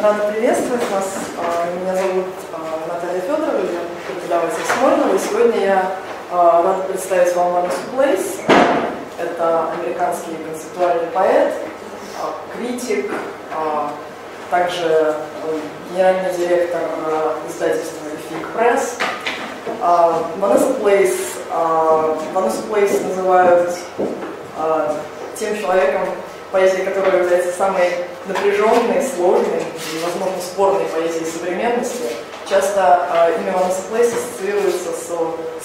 Рада приветствовать вас. Меня зовут Наталья Федорова, я преподаватель Смольного, и сегодня я рада представить вам Ванессу Плейс. Это американский концептуальный поэт, критик, также генеральный директор издательства «Фиг Пресс». Ванесса Плейс называют тем человеком, поэзия которой является самой напряженной, сложной и, возможно, спорной поэзией современности. Часто имя Ванессы Плейс ассоциируется с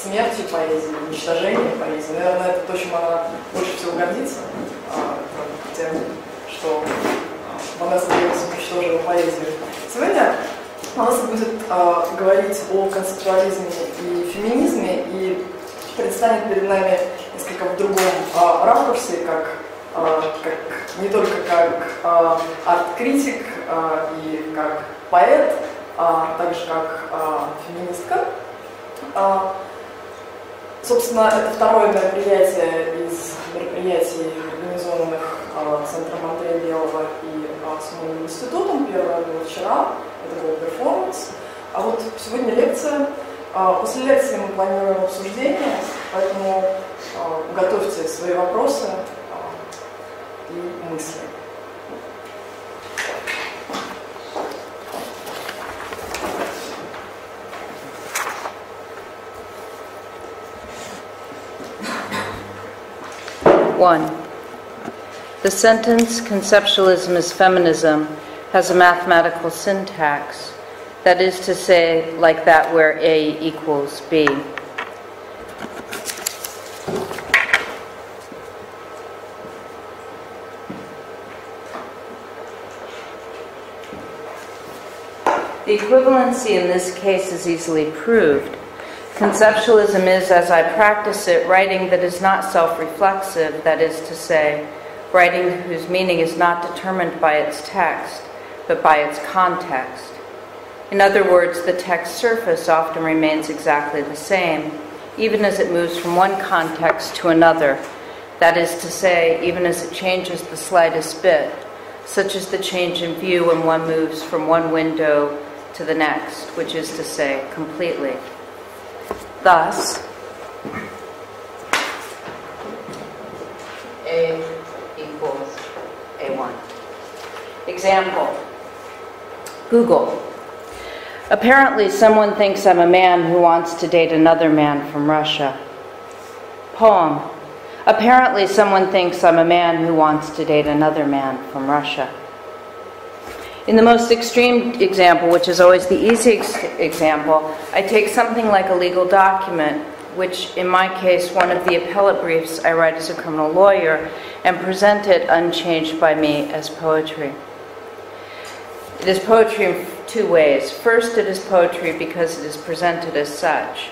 смертью поэзии, уничтожением поэзии. Наверное, это то, чем она больше всего гордится, тем, что Ванесса Плейс уничтожила поэзию. Сегодня Ванесса будет говорить о концептуализме и феминизме и предстанет перед нами несколько в другом ракурсе, не только как арт-критик и как поэт, а также как феминистка. Собственно, это второе мероприятие из мероприятий, организованных Центром Андрея Белого и Смольным институтом. Первое было вчера, это был перформанс. А вот сегодня лекция. После лекции мы планируем обсуждение, поэтому готовьте свои вопросы и мысли. One. The sentence, conceptualism is feminism, has a mathematical syntax. That is to say, like that where A equals B. The equivalency in this case is easily proved. Conceptualism is, as I practice it, writing that is not self-reflexive, that is to say, writing whose meaning is not determined by its text, but by its context. In other words, the text surface often remains exactly the same, even as it moves from one context to another, that is to say, even as it changes the slightest bit, such as the change in view when one moves from one window to the next, which is to say, completely. Thus, A equals A1. Example, Google. Apparently someone thinks I'm a man who wants to date another man from Russia. Poem. Apparently someone thinks I'm a man who wants to date another man from Russia. In the most extreme example, which is always the easiest example, I take something like a legal document, which in my case, one of the appellate briefs I write as a criminal lawyer, and present it unchanged by me as poetry. It is poetry in two ways. First, it is poetry because it is presented as such.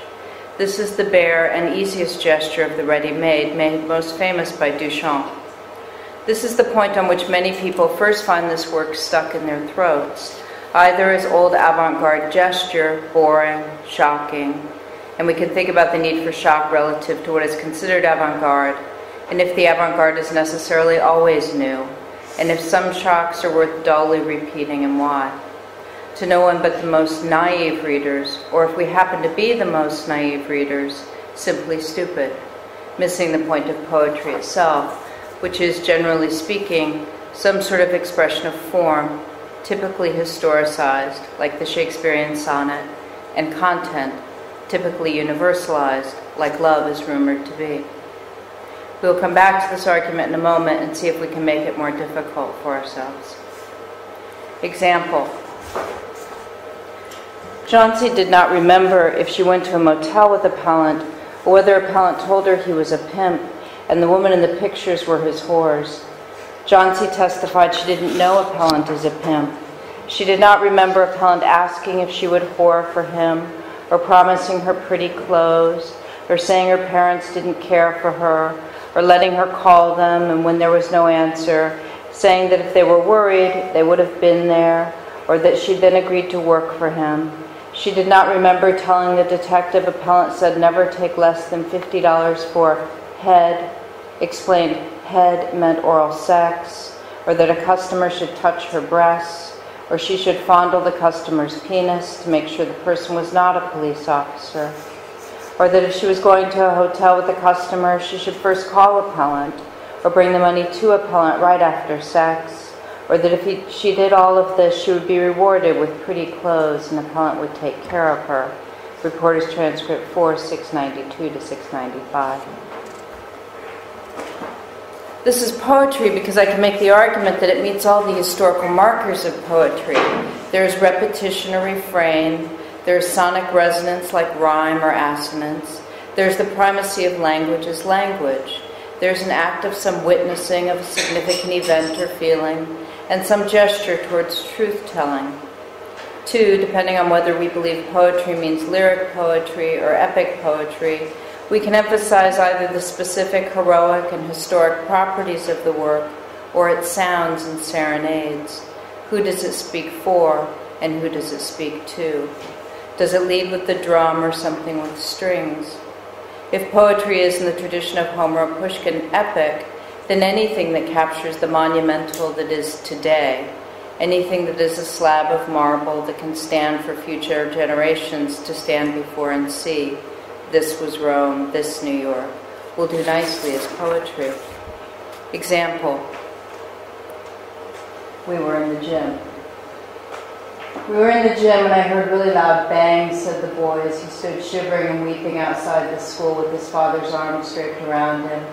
This is the bare and easiest gesture of the ready-made, made most famous by Duchamp. This is the point on which many people first find this work stuck in their throats, either as old avant-garde gesture, boring, shocking, and we can think about the need for shock relative to what is considered avant-garde, and if the avant-garde is necessarily always new, and if some shocks are worth dully repeating and why. To no one but the most naive readers, or if we happen to be the most naive readers, simply stupid, missing the point of poetry itself, which is, generally speaking, some sort of expression of form, typically historicized, like the Shakespearean sonnet, and content, typically universalized, like love is rumored to be. We'll come back to this argument in a moment and see if we can make it more difficult for ourselves. Example. Chauncey did not remember if she went to a motel with Appellant, or whether Appellant told her he was a pimp, and the women in the pictures were his whores. Chauncey testified she didn't know Appellant as a pimp. She did not remember Appellant asking if she would whore for him, or promising her pretty clothes, or saying her parents didn't care for her, or letting her call them, and when there was no answer, saying that if they were worried, they would have been there, or that she then agreed to work for him. She did not remember telling the detective Appellant said never take less than $50 for head, explained head meant oral sex, or that a customer should touch her breasts, or she should fondle the customer's penis to make sure the person was not a police officer, or that if she was going to a hotel with a customer, she should first call appellant, or bring the money to appellant right after sex, or that if she did all of this, she would be rewarded with pretty clothes and appellant would take care of her. Reporter's Transcript 4, 692 to 695. This is poetry because I can make the argument that it meets all the historical markers of poetry. There's repetition or refrain. There's sonic resonance like rhyme or assonance. There's the primacy of language as language. There's an act of some witnessing of a significant event or feeling, and some gesture towards truth-telling. 2, depending on whether we believe poetry means lyric poetry or epic poetry, we can emphasize either the specific heroic and historic properties of the work or its sounds and serenades. Who does it speak for, and who does it speak to? Does it lead with the drum or something with strings? If poetry is in the tradition of Homer or Pushkin epic, then anything that captures the monumental that is today, anything that is a slab of marble that can stand for future generations to stand before and see, this was Rome, this New York, will do nicely as poetry. Example, we were in the gym. We were in the gym and I heard really loud bangs, said the boys. He stood shivering and weeping outside the school with his father's arms draped around him.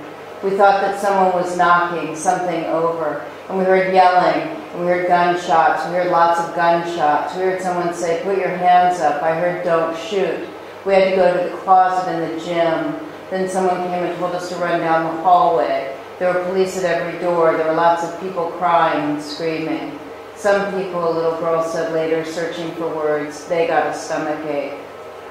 We thought that someone was knocking something over, and we heard yelling, and we heard gunshots. We heard lots of gunshots. We heard someone say, "Put your hands up." I heard, "Don't shoot." We had to go to the closet in the gym. Then someone came and told us to run down the hallway. There were police at every door. There were lots of people crying and screaming. Some people, a little girl said later, searching for words, they got a stomachache.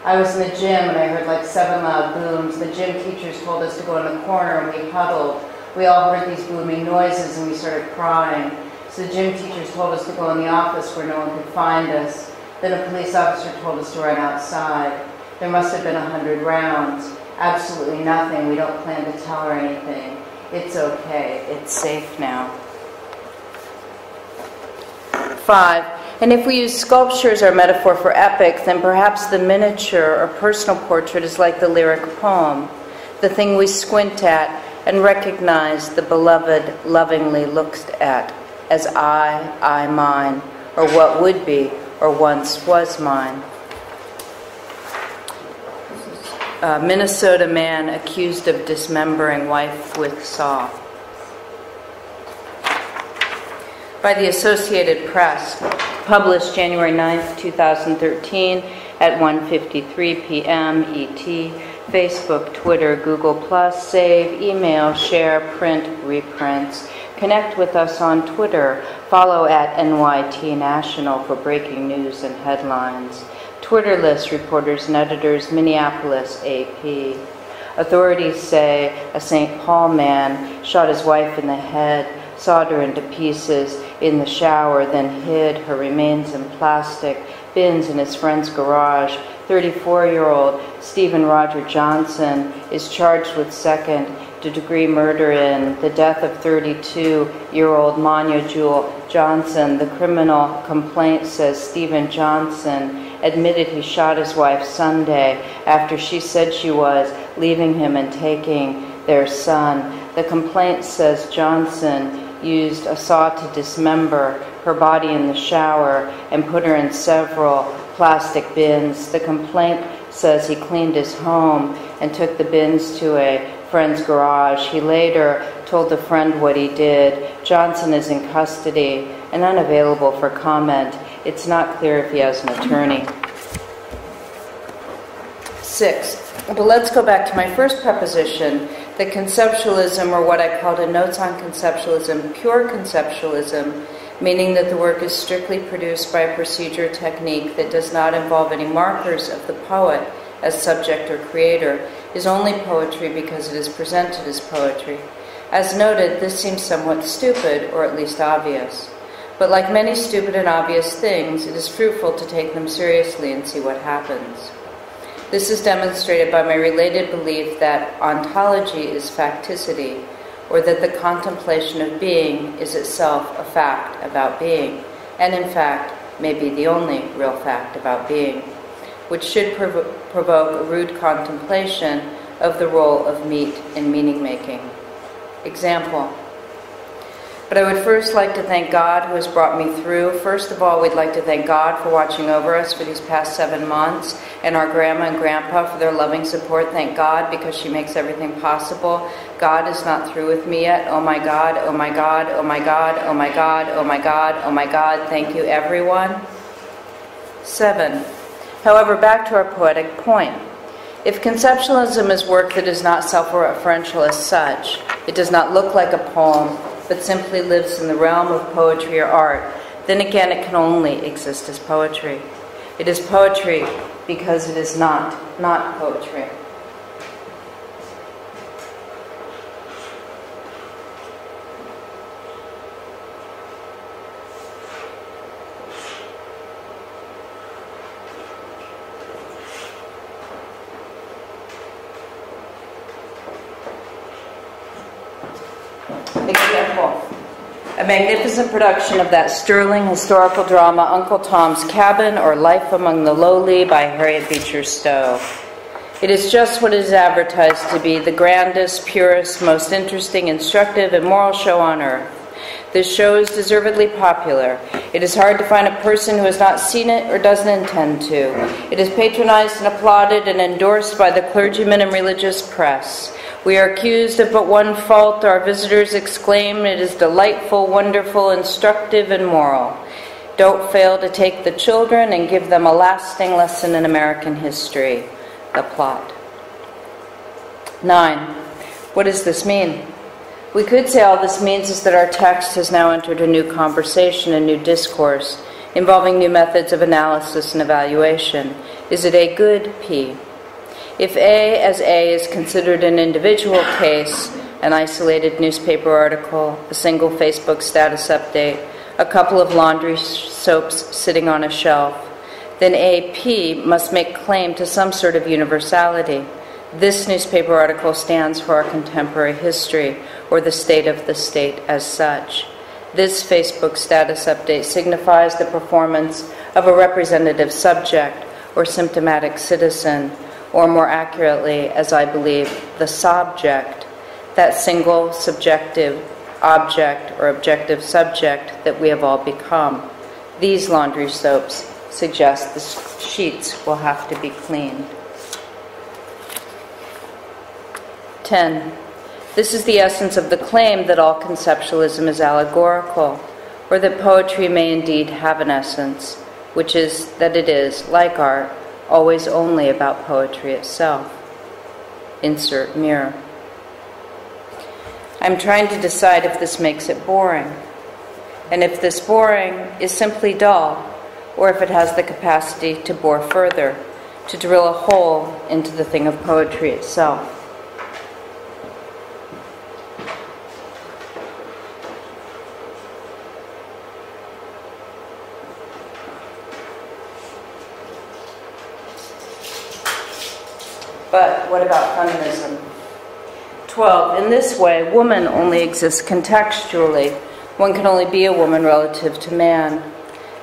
I was in the gym and I heard like 7 loud booms. The gym teachers told us to go in the corner and we huddled. We all heard these booming noises and we started crying. So the gym teachers told us to go in the office where no one could find us. Then a police officer told us to run outside. There must have been 100 rounds. Absolutely nothing. We don't plan to tell her anything. It's okay. It's safe now. 5. And if we use sculpture as our metaphor for epic, then perhaps the miniature or personal portrait is like the lyric poem, the thing we squint at and recognize the beloved lovingly looks at as I, mine, or what would be or once was mine. Minnesota man accused of dismembering wife with saw. By the Associated Press, published January 9th, 2013 at 1:53 p.m. ET, Facebook, Twitter, Google+, save, email, share, print, reprints. Connect with us on Twitter. Follow at NYT National for breaking news and headlines. Twitter list reporters and editors, Minneapolis, AP. Authorities say a St. Paul man shot his wife in the head, sawed her into pieces in the shower, then hid her remains in plastic bins in his friend's garage. 34-year-old Stephen Roger Johnson is charged with second-degree murder in the death of 32-year-old Manya Jewel Johnson. The criminal complaint says Stephen Johnson admitted he shot his wife Sunday after she said she was leaving him and taking their son. The complaint says Johnson used a saw to dismember her body in the shower and put her in several plastic bins. The complaint says he cleaned his home and took the bins to a friend's garage. He later told the friend what he did. Johnson is in custody and unavailable for comment. It's not clear if he has an attorney. 6. But let's go back to my first proposition, that conceptualism, or what I called in Notes on Conceptualism, pure conceptualism, meaning that the work is strictly produced by a procedure technique that does not involve any markers of the poet as subject or creator, is only poetry because it is presented as poetry. As noted, this seems somewhat stupid, or at least obvious. But like many stupid and obvious things, it is fruitful to take them seriously and see what happens. This is demonstrated by my related belief that ontology is facticity, or that the contemplation of being is itself a fact about being. And in fact, may be the only real fact about being, which should provoke a rude contemplation of the role of meat in meaning-making. Example. But I would first like to thank God who has brought me through. First of all, we'd like to thank God for watching over us for these past 7 months, and our grandma and grandpa for their loving support. Thank God, because she makes everything possible. God is not through with me yet. Oh my God, oh my God, oh my God, oh my God, oh my God, oh my God. Thank you, everyone. 7. However, back to our poetic point. If conceptualism is work that is not self-referential as such, it does not look like a poem, but simply lives in the realm of poetry or art, then again it can only exist as poetry. It is poetry because it is not poetry. Example. A magnificent production of that sterling historical drama, Uncle Tom's Cabin, or Life Among the Lowly by Harriet Beecher Stowe. It is just what it is advertised to be, the grandest, purest, most interesting, instructive, and moral show on earth. This show is deservedly popular. It is hard to find a person who has not seen it or doesn't intend to. It is patronized and applauded and endorsed by the clergymen and religious press. We are accused of but one fault. Our visitors exclaim, it is delightful, wonderful, instructive, and moral. Don't fail to take the children and give them a lasting lesson in American history. The plot. 9. What does this mean? We could say all this means is that our text has now entered a new conversation, a new discourse, involving new methods of analysis and evaluation. Is it a good P? If A as A is considered an individual case, an isolated newspaper article, a single Facebook status update, a couple of laundry soaps sitting on a shelf, then AP must make claim to some sort of universality. This newspaper article stands for our contemporary history, or the state of the state as such. This Facebook status update signifies the performance of a representative subject or symptomatic citizen, or more accurately, as I believe, the subject, that single subjective object or objective subject that we have all become. These laundry soaps suggest the sheets will have to be cleaned. 10. This is the essence of the claim that all conceptualism is allegorical, or that poetry may indeed have an essence, which is that it is, like art, always only about poetry itself. Insert mirror. I'm trying to decide if this makes it boring, and if this boring is simply dull, or if it has the capacity to bore further, to drill a hole into the thing of poetry itself. But what about feminism? 12. In this way, woman only exists contextually. One can only be a woman relative to man.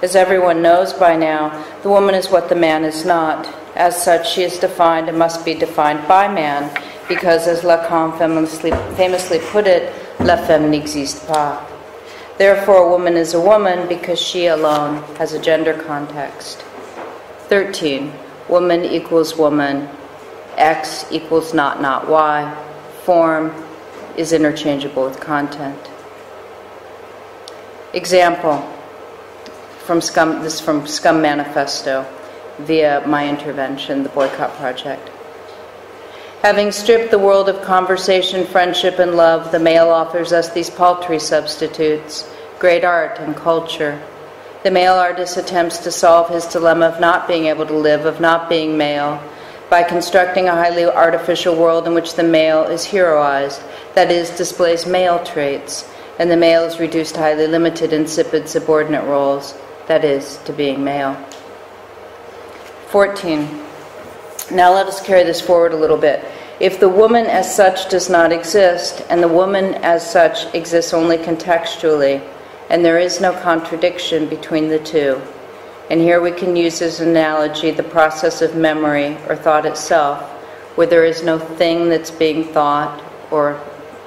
As everyone knows by now, the woman is what the man is not. As such, she is defined and must be defined by man, because, as Lacan famously put it, la femme n'existe pas. Therefore, a woman is a woman because she alone has a gender context. 13. Woman equals woman. X equals not Y. Form is interchangeable with content. Example from Scum, this is from Scum Manifesto via my intervention, the Boycott Project. Having stripped the world of conversation, friendship, and love, the male offers us these paltry substitutes, great art and culture. The male artist attempts to solve his dilemma of not being able to live, of not being male, by constructing a highly artificial world in which the male is heroized, that is, displays male traits, and the male is reduced to highly limited, insipid, subordinate roles, that is, to being male. 14. Now let us carry this forward a little bit. If the woman as such does not exist, and the woman as such exists only contextually, and there is no contradiction between the two, And here we can use as an analogy the process of memory or thought itself, where there is no thing that's being thought or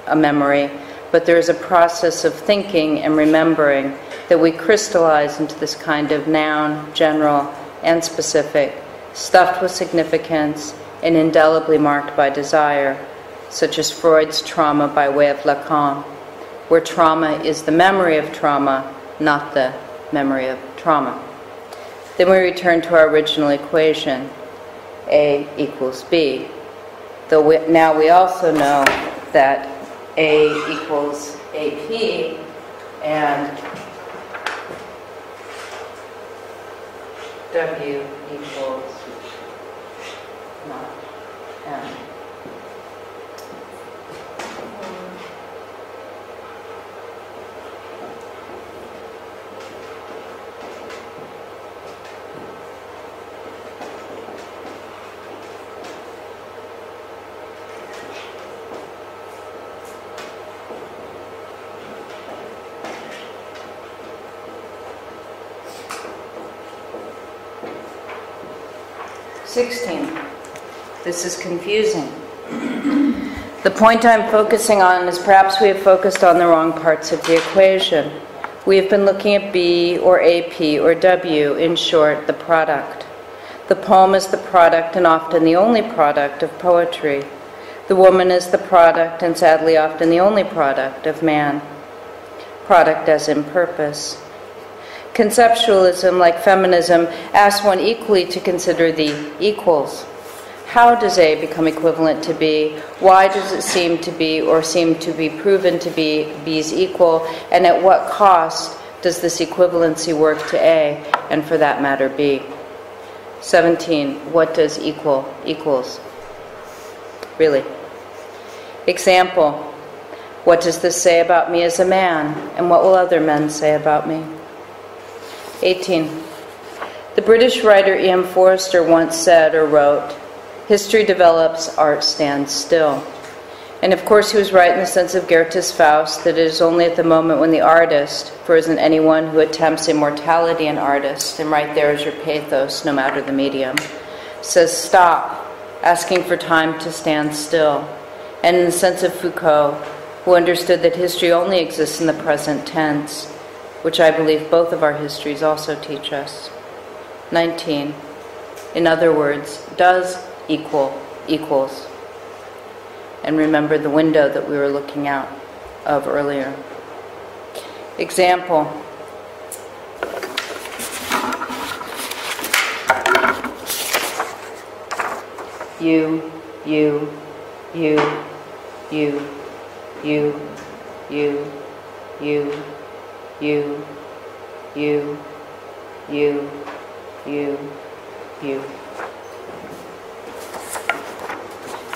a memory, but there is a process of thinking and remembering that we crystallize into this kind of noun, general and specific, stuffed with significance and indelibly marked by desire, such as Freud's trauma by way of Lacan, where trauma is the memory of trauma, not the memory of trauma. Then we return to our original equation, A equals B. Though now we also know that A equals AP and W equals not M. This is confusing. The point I'm focusing on is perhaps we have focused on the wrong parts of the equation. We have been looking at B or AP or W, in short, the product. The poem is the product and often the only product of poetry. The woman is the product and sadly often the only product of man. Product as in purpose. Conceptualism, like feminism, asks one equally to consider the equals. How does A become equivalent to B? Why does it seem to be or seem to be proven to be B's equal? And at what cost does this equivalency work to A, and for that matter B? 17. What does equals? Really? Example. What does this say about me as a man? And what will other men say about me? 18. The British writer E.M. Forster once said or wrote, "History develops, art stands still." And of course he was right in the sense of Goethe's Faust, that it is only at the moment when the artist, for isn't anyone who attempts immortality an artist, and right there is your pathos, no matter the medium, says stop, asking for time to stand still. And in the sense of Foucault, who understood that history only exists in the present tense, which I believe both of our histories also teach us. 19. In other words, does equals. And remember the window that we were looking out of earlier. Example. You. You.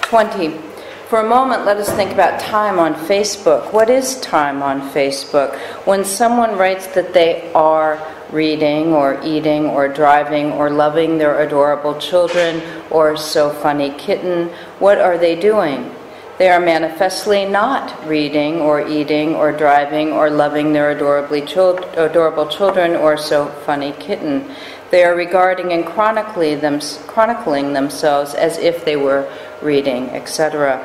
20. For a moment, let us think about time on Facebook. What is time on Facebook? When someone writes that they are reading or eating or driving or loving their adorable children or so funny kitten, what are they doing? They are manifestly not reading or eating or driving or loving their adorable children or so funny kitten. They are regarding and chronicling themselves as if they were reading, etc.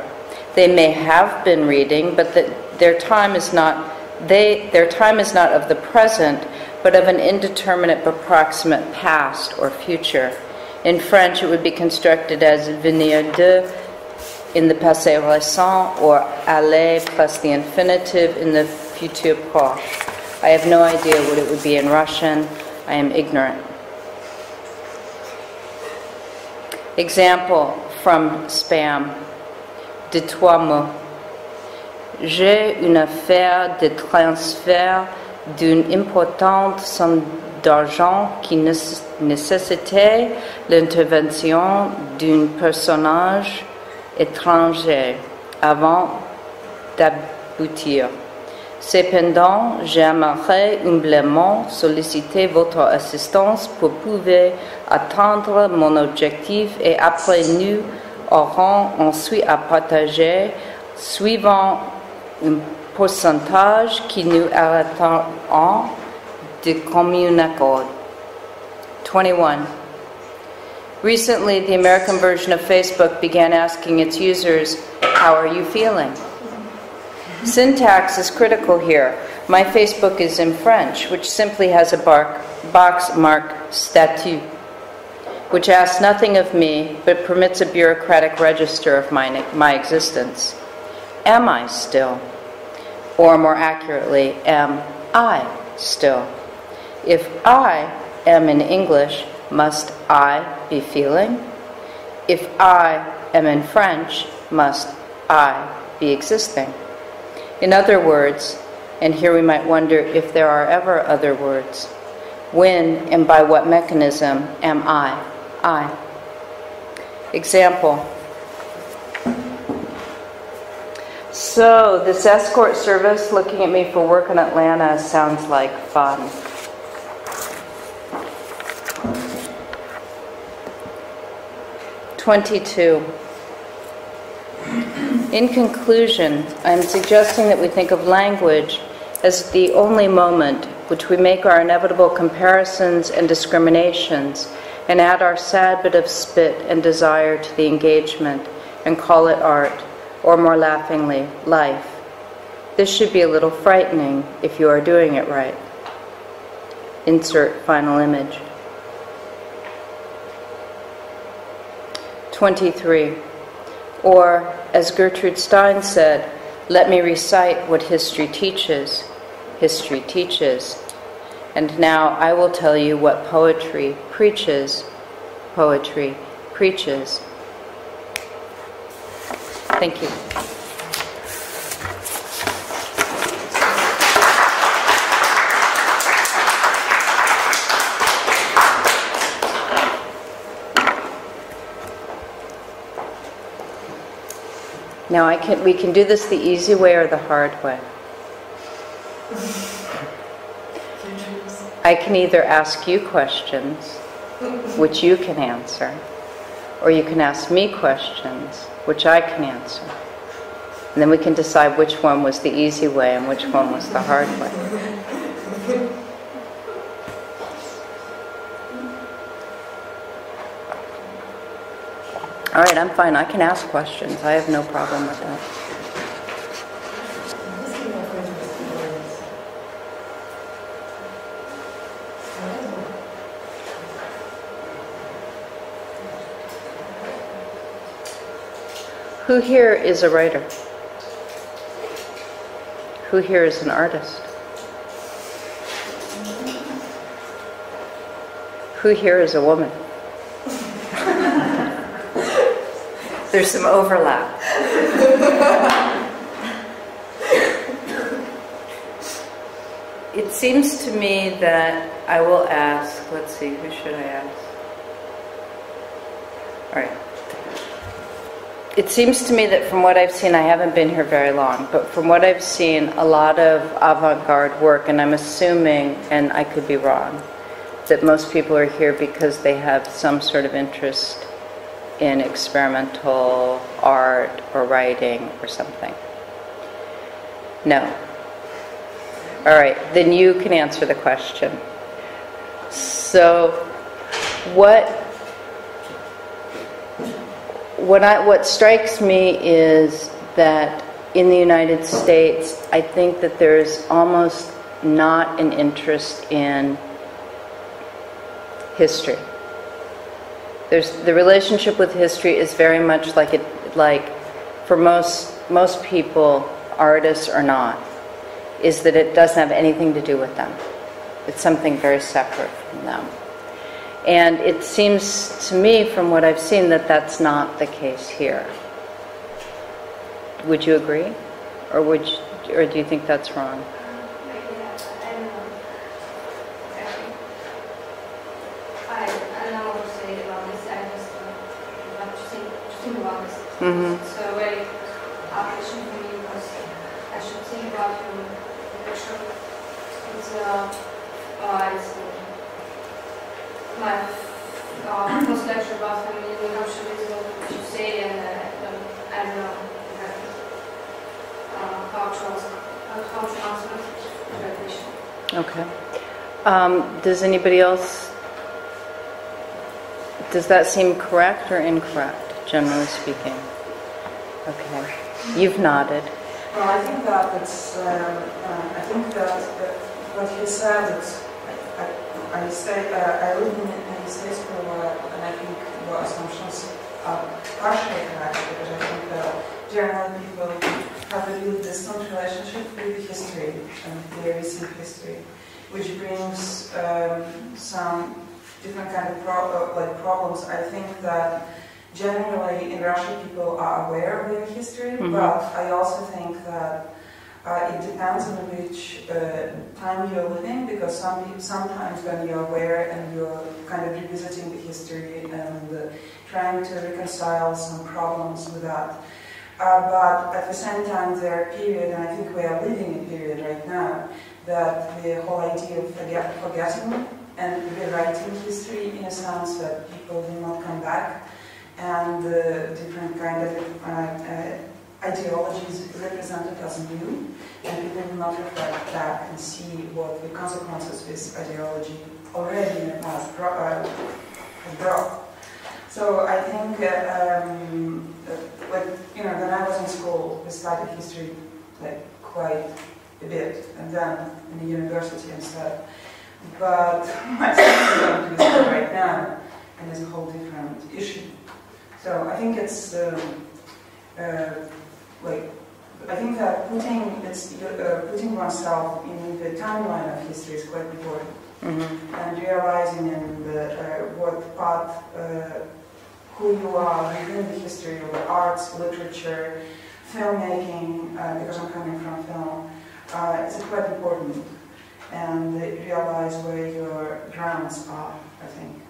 They may have been reading, but their time is not of the present, but of an indeterminate but proximate past or future. In French, it would be constructed as venir de in the passé récent, or aller plus the infinitive in the futur proche. I have no idea what it would be in Russian. I am ignorant. Example from Spam. De 3 mots. J'ai une affaire de transfert d'une importante somme d'argent qui nécessitait l'intervention d'un personnage étranger avant d'aboutir. Cependant, j'aimerais humblement solliciter votre assistance pour pouvoir atteindre mon objectif et après nous aurons ensuite à partager suivant un pourcentage qui nous arrêtera de commun accord. 21. Recently, the American version of Facebook began asking its users, "How are you feeling?" Syntax is critical here. My Facebook is in French, which simply has a box marked statut, which asks nothing of me, but permits a bureaucratic register of my existence. Am I still? Or more accurately, am I still? If I am in English, must I be feeling? If I am in French, must I be existing? In other words, and here we might wonder if there are ever other words, when and by what mechanism am I? Example. So, this escort service looking at me for work in Atlanta sounds like fun. (22) In conclusion, I am suggesting that we think of language as the only moment which we make our inevitable comparisons and discriminations and add our sad bit of spit and desire to the engagement and call it art, or more laughingly, life. This should be a little frightening if you are doing it right. Insert final image. 23. Or, as Gertrude Stein said, let me recite what history teaches. History teaches. And now I will tell you what poetry preaches. Poetry preaches. Thank you. Now we can do this the easy way or the hard way. I can either ask you questions, which you can answer, or you can ask me questions, which I can answer. And then we can decide which one was the easy way and which one was the hard way. All right, I'm fine. I can ask questions. I have no problem with that. Who here is a writer? Who here is an artist? Who here is a woman? There's some overlap. It seems to me that I will ask, let's see, who should I ask? All right. It seems to me that from what I've seen, I haven't been here very long, but from what I've seen, a lot of avant-garde work, and I'm assuming, and I could be wrong, that most people are here because they have some sort of interest in experimental art or writing or something. No. All right, then you can answer the question. So, what strikes me is that in the United States, I think that there's almost not an interest in history. The relationship with history is very much like for most people, artists or not, is that it doesn't have anything to do with them. It's something very separate from them. And it seems to me, from what I've seen, that that's not the case here. Would you agree? Or do you think that's wrong? Mm-hmm. It's a very hard question for me because I should think about your lecture. It's my first lecture about feminism, conceptualism, what you say, and I don't know exactly how to answer that question. Okay. Does anybody else Does that seem correct or incorrect, generally speaking? Okay. You've nodded. Well, I think that it's. I think that what you said is. I live in the States for a while, and I think your assumptions are partially correct, because I think that generally people have a really distant relationship with history and their recent history, which brings some different kind of problems. I think that generally in Russia people are aware of their history, but I also think that it depends on which time you're living, because sometimes when you're aware and you're kind of revisiting the history and trying to reconcile some problems with that. But at the same time there are periods, and I think we are living a period right now, that the whole idea of forgetting and rewriting history in a sense that people will not come back, and different kind of ideologies represented as new, and people will not reflect back and see what the consequences this ideology already in the past has brought. So I think, when I was in school, we studied history quite a bit, and then in the university and stuff. But my students don't do this right now, and it's a whole different issue. So I think it's I think that putting oneself in the timeline of history is quite important, and realizing what part, who you are within the history of the arts, literature, filmmaking, because I'm coming from film, it's quite important, and realize where your grounds are, I think.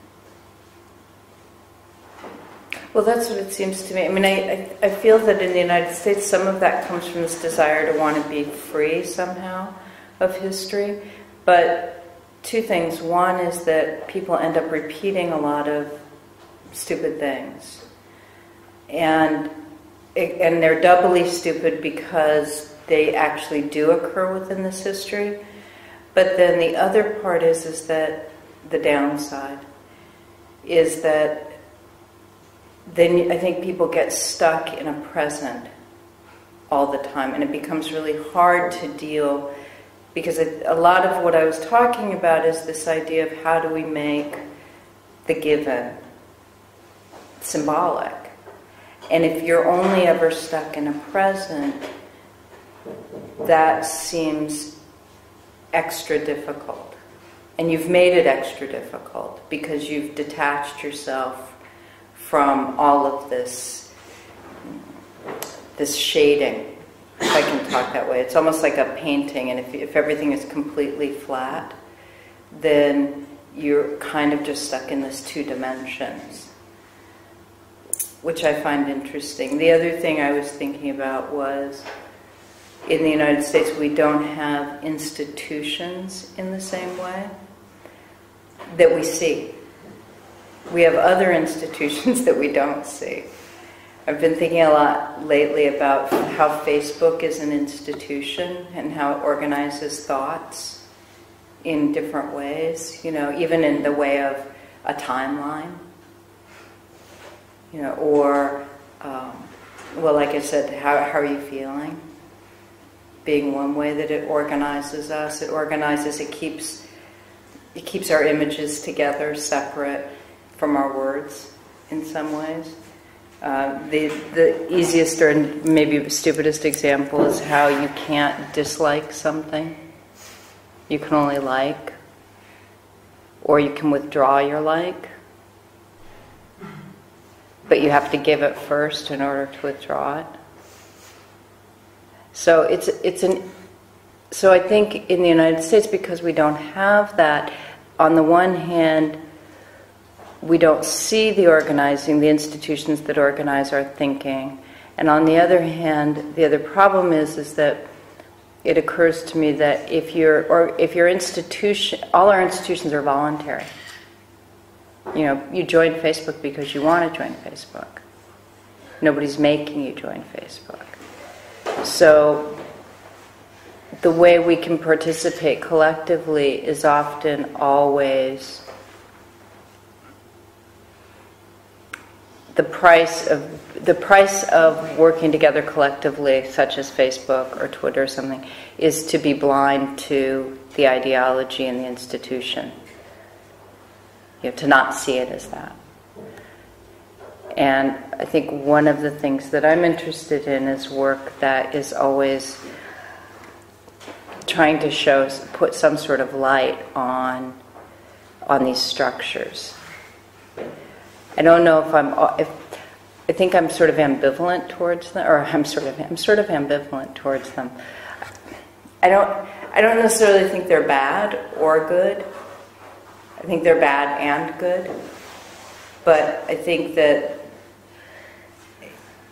Well, that's what it seems to me. I mean, I feel that in the United States, some of that comes from this desire to want to be free somehow of history. But two things. One is that people end up repeating a lot of stupid things. And they're doubly stupid because they actually do occur within this history. But then the other part is that the downside is that then I think people get stuck in a present all the time, and it becomes really hard to deal, because a lot of what I was talking about is this idea of how do we make the given symbolic. And if you're only ever stuck in a present, that seems extra difficult. And you've made it extra difficult because you've detached yourself from all of this shading, if I can talk that way. It's almost like a painting, and if everything is completely flat, then you're kind of just stuck in this two dimensions, which I find interesting. The other thing I was thinking about was, in the United States, we don't have institutions in the same way that we see. We have other institutions that we don't see. I've been thinking a lot lately about how Facebook is an institution and how it organizes thoughts in different ways, even in the way of a timeline, or, like I said, how are you feeling? Being one way that it organizes us. It keeps our images together, separate from our words in some ways. The easiest or maybe stupidest example is how you can't dislike something. You can only like, or you can withdraw your like, but you have to give it first in order to withdraw it. So so I think in the United States, because we don't have that, on the one hand, we don't see the organizing, the institutions that organize our thinking. And on the other hand, the other problem is that it occurs to me that if your institution, all our institutions are voluntary. You join Facebook because you want to join Facebook. Nobody's making you join Facebook. So the way we can participate collectively is often always the price of working together collectively, such as Facebook or Twitter or something, is to be blind to the ideology and the institution. You know, to not see it as that. And I think one of the things that I'm interested in is work that is always trying to put some sort of light on these structures. I don't know if I think I'm sort of ambivalent towards them, or I'm sort of ambivalent towards them. I don't necessarily think they're bad or good. I think they're bad and good. But I think that,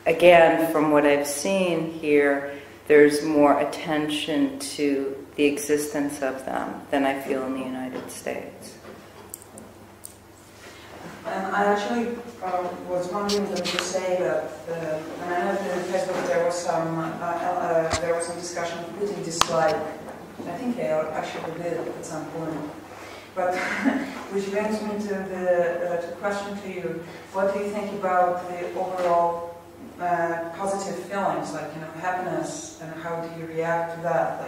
again, from what I've seen here, there's more attention to the existence of them than I feel in the United States. And I actually was wondering that you say that when I know in Facebook there was some discussion of putting this slide. I think I actually did at some point. But which brings me to the question to you: what do you think about the overall positive feelings, like happiness, and how do you react to that?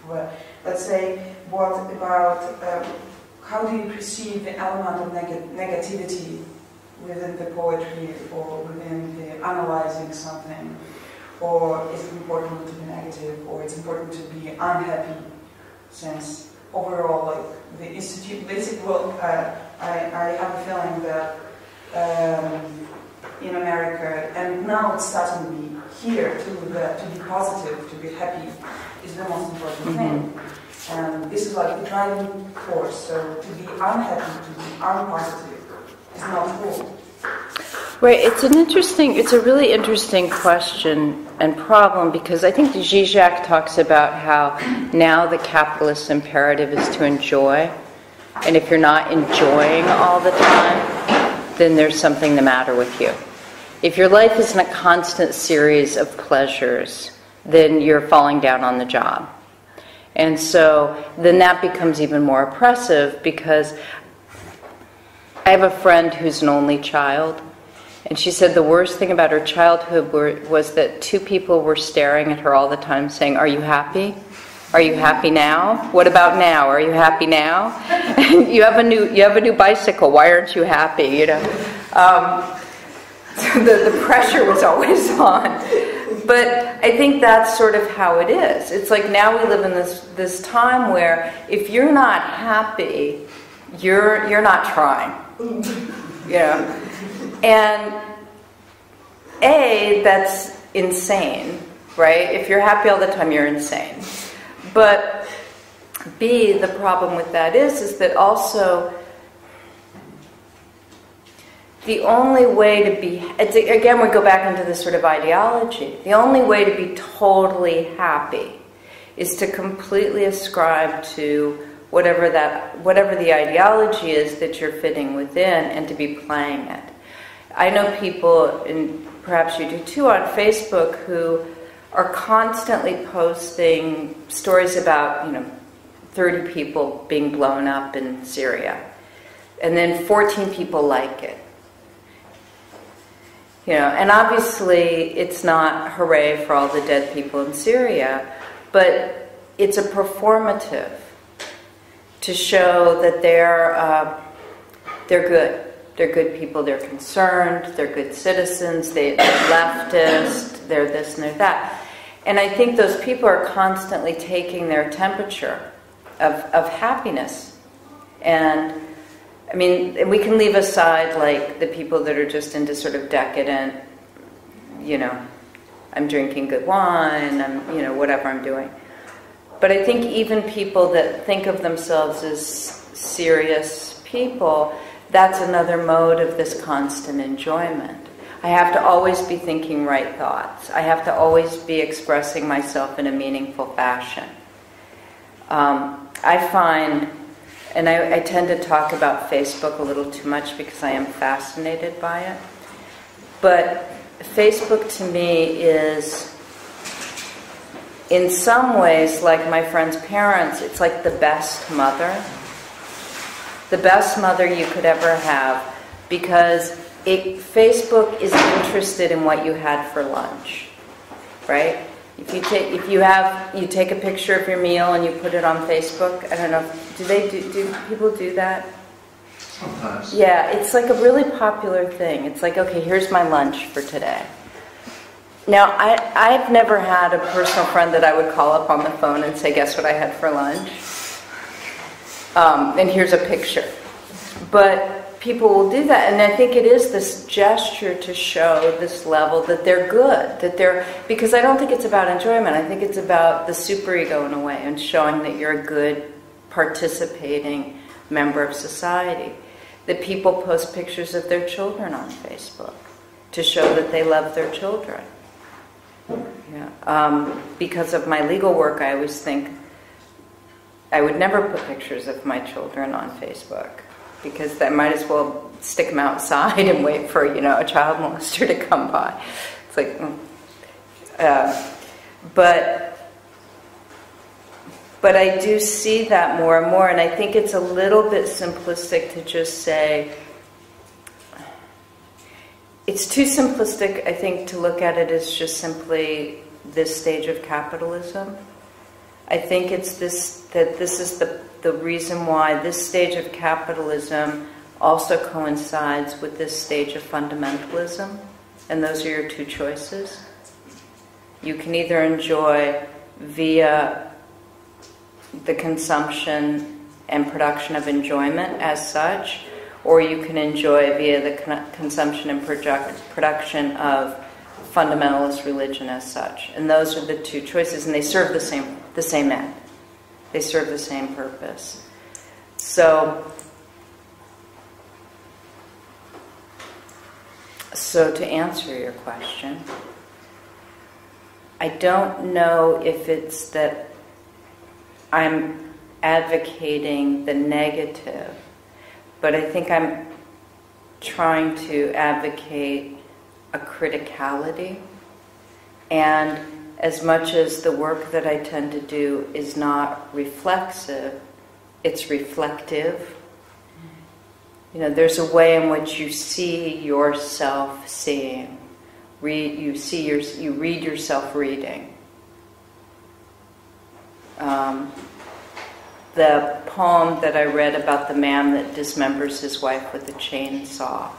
Like let's say, what about how do you perceive the element of negativity within the poetry or within the analyzing something? Or is it important to be negative, or it's important to be unhappy? Since overall, like the institute, basically, I have a feeling that in America, and now it's starting to be here too, that to be positive, to be happy, is the most important thing. And this is like the driving force. So to be unhappy, to be unpositive, is not cool. Right. It's a really interesting question and problem, because I think Zizek talks about how now the capitalist imperative is to enjoy, and if you're not enjoying all the time, then there's something the matter with you. If your life isn't a constant series of pleasures, then you're falling down on the job. And so then that becomes even more oppressive, because I have a friend who's an only child, and she said the worst thing about her childhood was that two people were staring at her all the time saying, "Are you happy? Are you happy now? What about now? Are you happy now? you have a new bicycle. Why aren't you happy?" You know, so the pressure was always on. But I think that's sort of how it is. It's like now we live in this time where if you're not happy, you're not trying. You know. And that's insane, right? If you're happy all the time, you're insane. But B, the problem with that is that also the only way to be, again, we go back into this sort of ideology. The only way to be totally happy is to completely ascribe to whatever the ideology is that you're fitting within, and to be playing it. I know people, and perhaps you do too, on Facebook who are constantly posting stories about, 30 people being blown up in Syria, and then 14 people like it. And obviously it's not hooray for all the dead people in Syria, but it's a performative to show that they're good. They're good people, they're concerned, they're good citizens, they're leftist, they're this and they're that. And I think those people are constantly taking their temperature of happiness. And I mean, we can leave aside like the people that are just into sort of decadent, I'm drinking good wine, I'm, whatever I'm doing. But I think even people that think of themselves as serious people, that's another mode of this constant enjoyment. I have to always be thinking right thoughts. I have to always be expressing myself in a meaningful fashion. I find, and I tend to talk about Facebook a little too much because I am fascinated by it, but Facebook to me is, in some ways, like my friend's parents, it's like the best mother. The best mother you could ever have, because Facebook is interested in what you had for lunch, right? If you take a picture of your meal and you put it on Facebook, I don't know, do people do that? Sometimes. Yeah, it's like a really popular thing. It's like, okay, here's my lunch for today. Now, I've never had a personal friend that I would call up on the phone and say, guess what I had for lunch? And here's a picture. But people will do that, and I think it is this gesture to show this level that they're good, because I don't think it's about enjoyment. I think it's about the superego in a way, and showing that you're a good, participating member of society. That people post pictures of their children on Facebook to show that they love their children. Yeah. Because of my legal work, I always think I would never put pictures of my children on Facebook, because I might as well stick them outside and wait for, a child molester to come by. It's like, but I do see that more and more, and I think it's a little bit simplistic to just say, it's too simplistic, I think, to look at it as just simply this stage of capitalism. I think it's this is the reason why this stage of capitalism also coincides with this stage of fundamentalism, and those are your two choices. You can either enjoy via the consumption and production of enjoyment as such, or you can enjoy via the consumption and production of fundamentalist religion as such. And those are the two choices, and they serve the same end. They serve the same purpose. So to answer your question, I don't know if it's that I'm advocating the negative, but I think I'm trying to advocate a criticality. And as much as the work that I tend to do is not reflexive, it's reflective. There's a way in which you see yourself seeing. You read yourself reading. The poem that I read about the man that dismembers his wife with a chainsaw,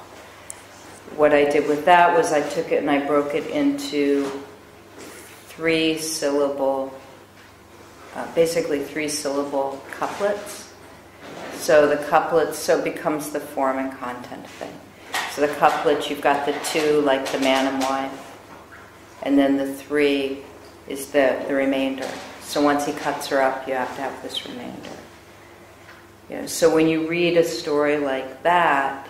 what I did with that was I took it and I broke it into basically three-syllable couplets. So the couplets, it becomes the form and content thing. So the couplets, you've got the two, like the man and wife, and then the three is the remainder. So once he cuts her up, you have to have this remainder. So when you read a story like that,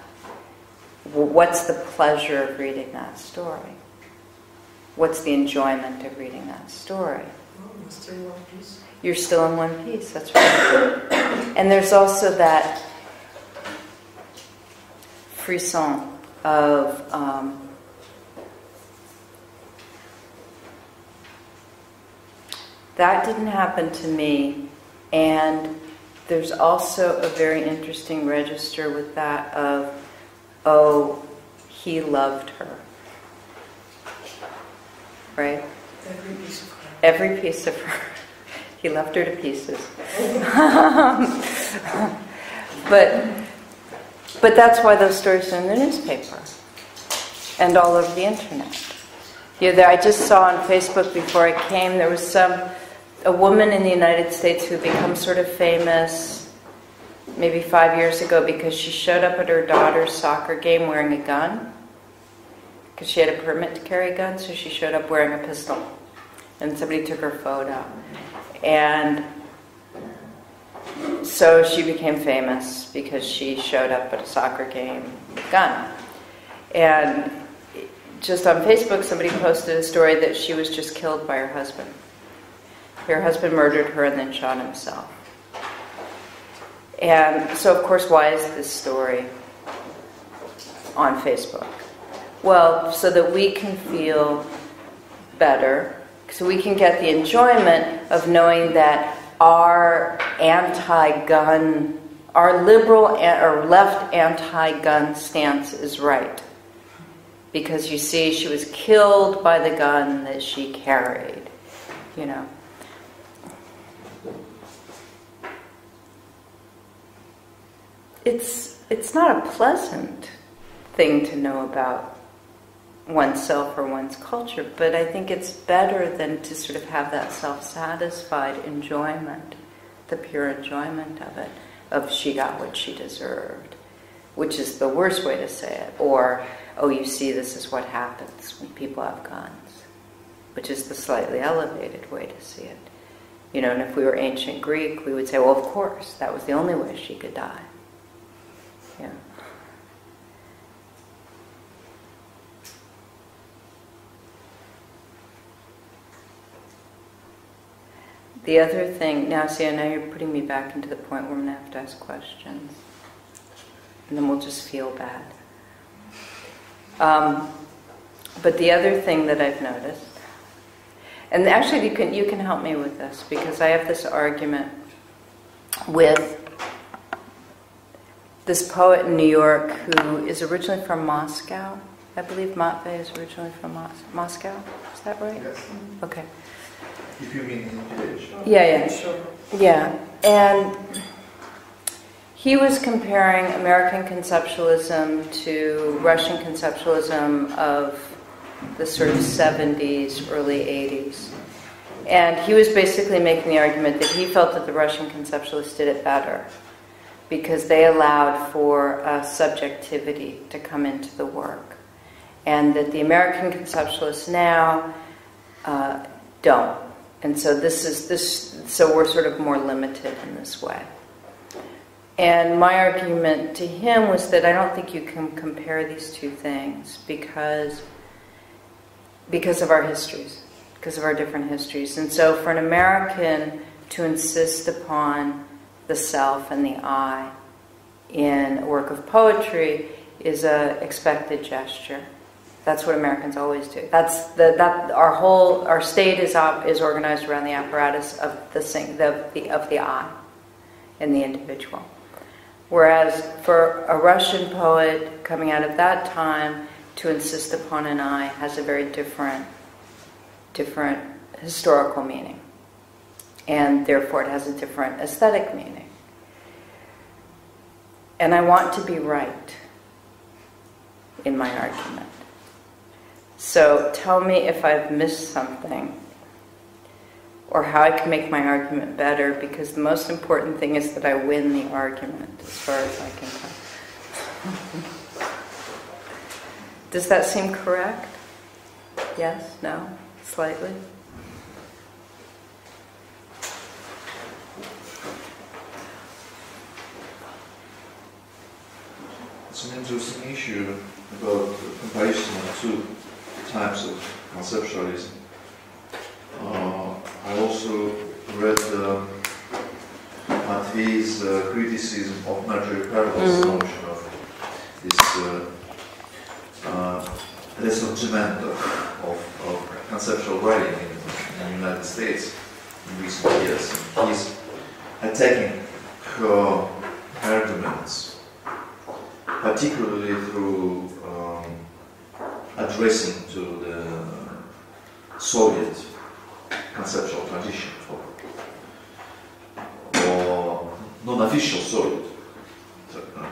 what's the pleasure of reading that story? What's the enjoyment of reading that story? You're still in one piece. You're still in one piece, that's right. And there's also that frisson of that didn't happen to me, and there's also a very interesting register with that of, oh, he loved her. Right? Every piece of her. Every piece of her. He loved her to pieces. But that's why those stories are in the newspaper and all over the internet. I just saw on Facebook before I came, there was a woman in the United States who became sort of famous maybe 5 years ago because she showed up at her daughter's soccer game wearing a gun, because she had a permit to carry a gun, so she showed up wearing a pistol, and somebody took her photo. And so she became famous because she showed up at a soccer game with a gun. And just on Facebook, somebody posted a story that she was just killed by her husband. Her husband murdered her and then shot himself. And so, of course, why is this story on Facebook? Well, so that we can feel better, so we can get the enjoyment of knowing that our anti-gun, our liberal or left anti-gun stance is right. because you see, she was killed by the gun that she carried, you know. It's not a pleasant thing to know about oneself or one's culture, but I think it's better than to sort of have that self-satisfied enjoyment, the pure enjoyment of it, of she got what she deserved, which is the worst way to say it, or, oh, you see, this is what happens when people have guns, which is the slightly elevated way to see it. You know, and if we were ancient Greek, we would say, well, of course, that was the only way she could die. Yeah. The other thing, now see, I know you're putting me back into the point where I'm going to have to ask questions. And then we'll just feel bad. But the other thing that I've noticed, and actually you can help me with this, because I have this argument with this poet in New York who is originally from Moscow. I believe Matvey is originally from Moscow. Is that right? Yes. Okay. If you mean in village. Yeah. Sure. Yeah. And he was comparing American conceptualism to Russian conceptualism of the sort of 70s, early 80s. And he was basically making the argument that he felt that the Russian conceptualists did it better because they allowed for subjectivity to come into the work. And that the American conceptualists now don't. And so so we're sort of more limited in this way. And my argument to him was that I don't think you can compare these two things because of our histories, because of our different histories. And so for an American to insist upon the self and the I in a work of poetry is an expected gesture. That's what Americans always do. Our state is organized around the apparatus of the I in the individual. Whereas for a Russian poet coming out of that time, to insist upon an I has a very different historical meaning. And therefore it has a different aesthetic meaning. And I want to be right in my argument. So tell me if I've missed something or how I can make my argument better, because the most important thing is that I win the argument as far as I can tell. Does that seem correct? Yes? No? Slightly? It's an interesting issue about the comparison of two types of conceptualism. I also read Matvey's criticism of Marjorie Parallel's notion of this ressentiment of conceptual writing in the United States in recent years. He's attacking her arguments, particularly through addressing to the Soviet conceptual tradition, or non-official Soviet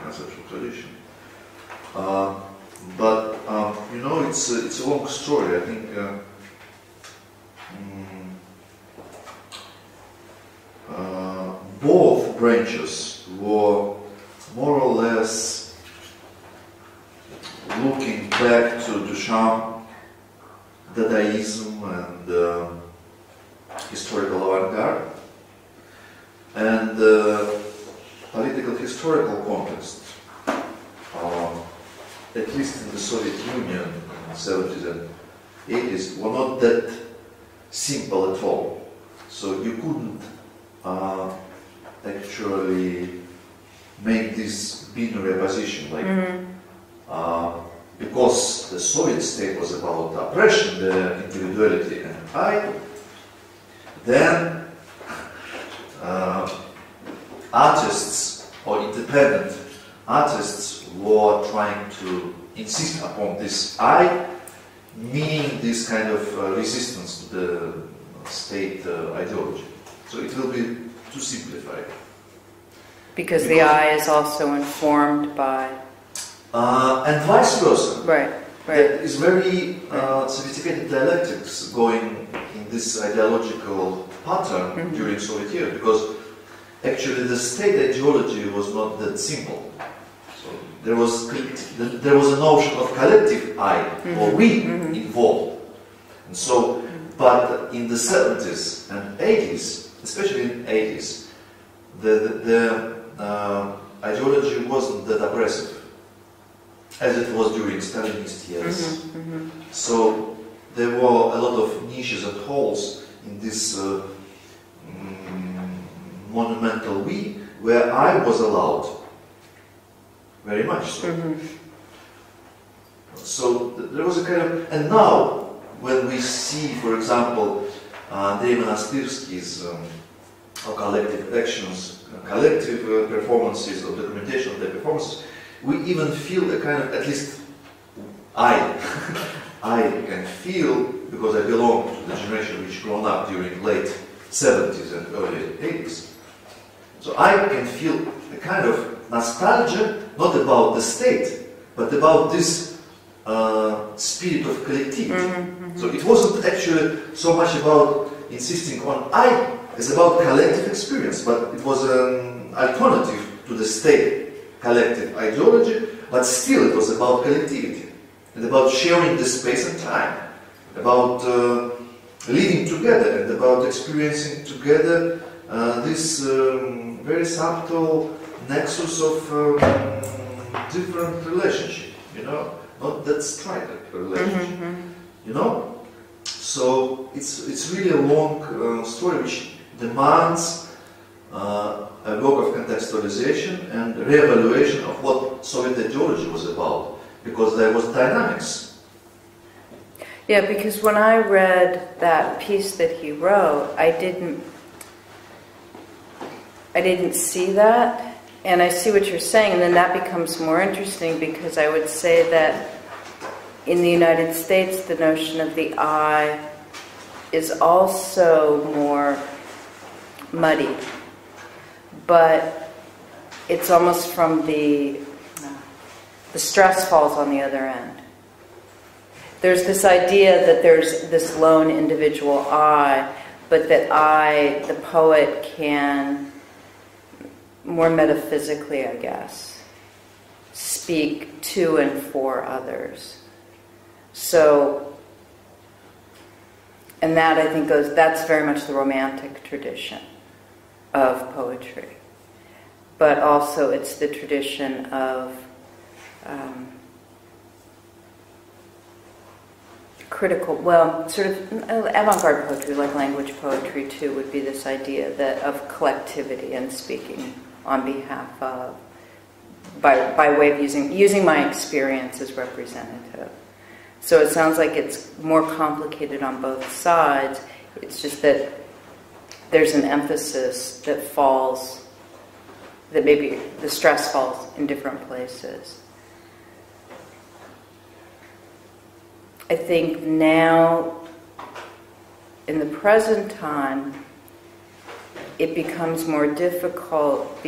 conceptual tradition. But you know, it's a long story. I think both branches were more or less looking back to Duchamp, Dadaism, and historical avant-garde, and political historical context, at least in the Soviet Union in the 70s and 80s, were not that simple at all. So you couldn't actually make this binary opposition, like because the Soviet state was about oppression, the individuality, and I. Then artists or independent artists were trying to insist upon this I, meaning this kind of resistance to the state ideology. So it will be too simplified. Because the I is also informed by... and vice versa. Right, right. There is very sophisticated dialectics going in this ideological pattern during Soviet years, because actually the state ideology was not that simple. So there was a notion of collective I, or we, involved. And so, but in the 70s and 80s, especially in the 80s, the ideology wasn't that oppressive as it was during Stalinist years. So there were a lot of niches and holes in this monumental we, where I was allowed, very much so. So there was a kind of, and now when we see, for example, Andrei Monastyrsky's collective actions, collective performances, or documentation of their performances, we even feel a kind of, at least I can feel, because I belong to the generation which grown up during late 70s and early 80s. So I can feel a kind of nostalgia, not about the state, but about this spirit of collectivity. So it wasn't actually so much about insisting on I, it's about collective experience, but it was an alternative to the state collective ideology, but still it was about collectivity, and about sharing the space and time, about living together, and about experiencing together this very subtle nexus of different relationship, you know, not that strident relationship, you know. So it's really a long story which demands a work of contextualization and re-evaluation of what Soviet ideology was about, because there was dynamics. Yeah, because when I read that piece that he wrote, I didn't see that, and I see what you're saying, and then that becomes more interesting, because I would say that in the United States, the notion of the I is also more muddy, but it's almost from the stress falls on the other end. There's this idea that there's this lone individual I, but that I, the poet, can more metaphysically, I guess, speak to and for others. So, and that I think that's very much the Romantic tradition of poetry. But also it's the tradition of critical, well, sort of avant-garde poetry, like language poetry too, would be this idea that of collectivity and speaking on behalf of, by way of using my experience as representative. So it sounds like it's more complicated on both sides. It's just that there's an emphasis that falls, that maybe the stress falls in different places. I think now, in the present time, it becomes more difficult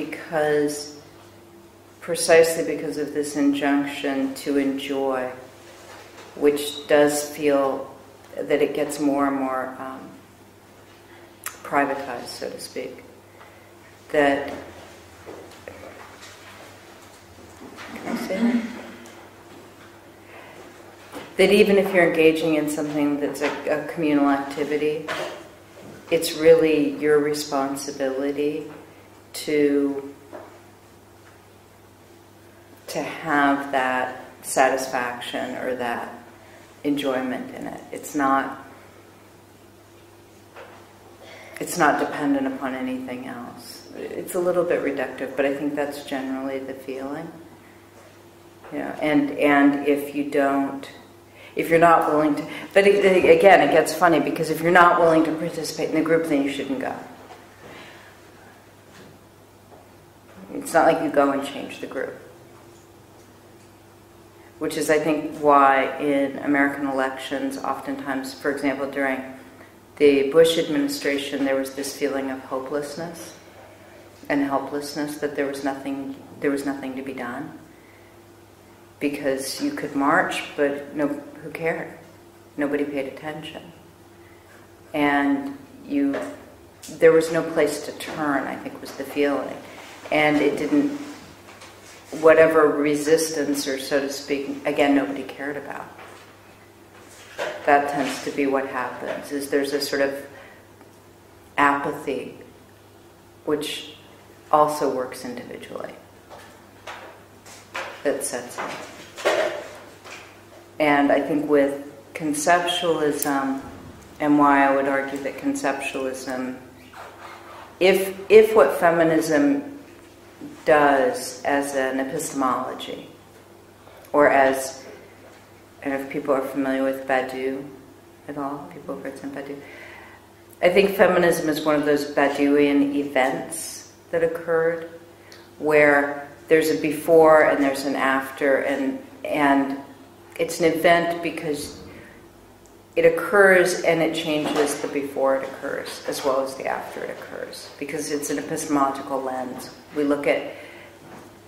precisely because of this injunction to enjoy, which does feel that it gets more and more privatized, so to speak. That, can I say that? That even if you're engaging in something that's a communal activity, it's really your responsibility to have that satisfaction or that enjoyment in it. It's not dependent upon anything else. It's a little bit reductive, but I think that's generally the feeling. Yeah, and if you're not willing to, but again, it gets funny, because if you're not willing to participate in the group, then you shouldn't go. It's not like you go and change the group. which is, I think, why in American elections, oftentimes, for example, during the Bush administration, there was this feeling of hopelessness and helplessness, that there was nothing to be done, because you could march, but who cared? Nobody paid attention, and there was no place to turn, I think, was the feeling, and it didn't. Whatever resistance, or so to speak, again, nobody cared about. That tends to be what happens, is there's a sort of apathy, which also works individually, that sets in. And I think with conceptualism, and why I would argue that conceptualism, if what feminism does as an epistemology, or as, I don't know if people are familiar with Badiou at all, people have heard some Badiou. I think feminism is one of those Badiouian events that occurred, where there's a before and there's an after, and it's an event because it occurs and it changes the before it occurs as well as the after it occurs, because it's an epistemological lens. We look at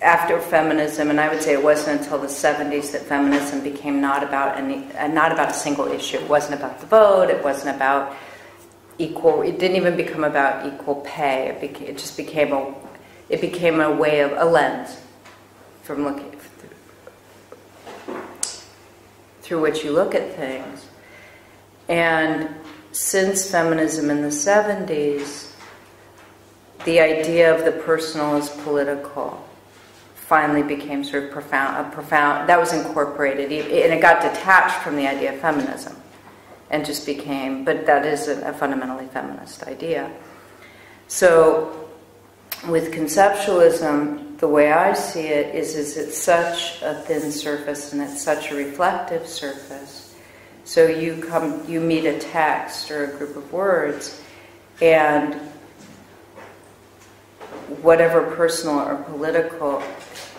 after feminism, and I would say it wasn't until the 70s that feminism became not about a single issue. It wasn't about the vote. It wasn't about equal. It didn't even become about equal pay. It just became a way of a lens from looking through which you look at things. And since feminism in the 70s, the idea of the personal as political finally became sort of profound, that was incorporated, and it got detached from the idea of feminism, and just became, but that is a fundamentally feminist idea. So with conceptualism, the way I see it is it's such a thin surface, and it's such a reflective surface. So you meet a text or a group of words, and whatever personal or political,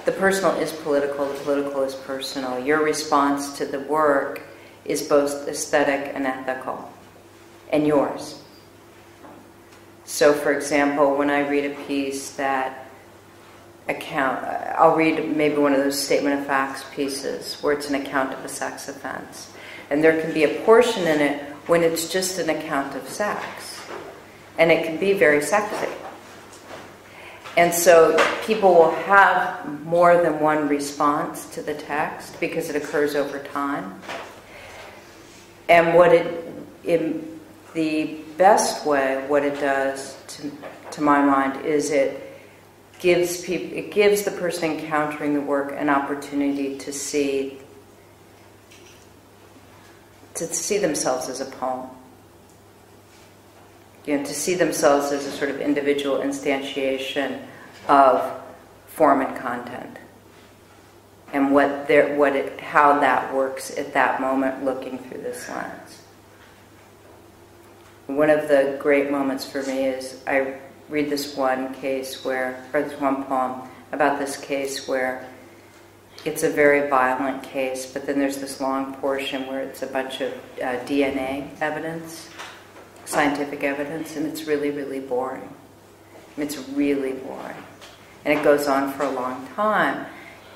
the personal is political, the political is personal. Your response to the work is both aesthetic and ethical, and yours. So, for example, when I read a piece that I'll read maybe one of those statement of facts pieces where it's an account of a sex offense. And there can be a portion in it when it's just an account of sex. And it can be very sexy. And so people will have more than one response to the text because it occurs over time. And in the best way, what it does, to my mind, is it gives the person encountering the work an opportunity to see themselves as a poem. To see themselves as a sort of individual instantiation of form and content, and how that works at that moment, looking through this lens. One of the great moments for me is I read this one poem about this case where it's a very violent case, but then there's this long portion where it's a bunch of DNA evidence, scientific evidence, and it's really, really boring. It's really boring. And it goes on for a long time.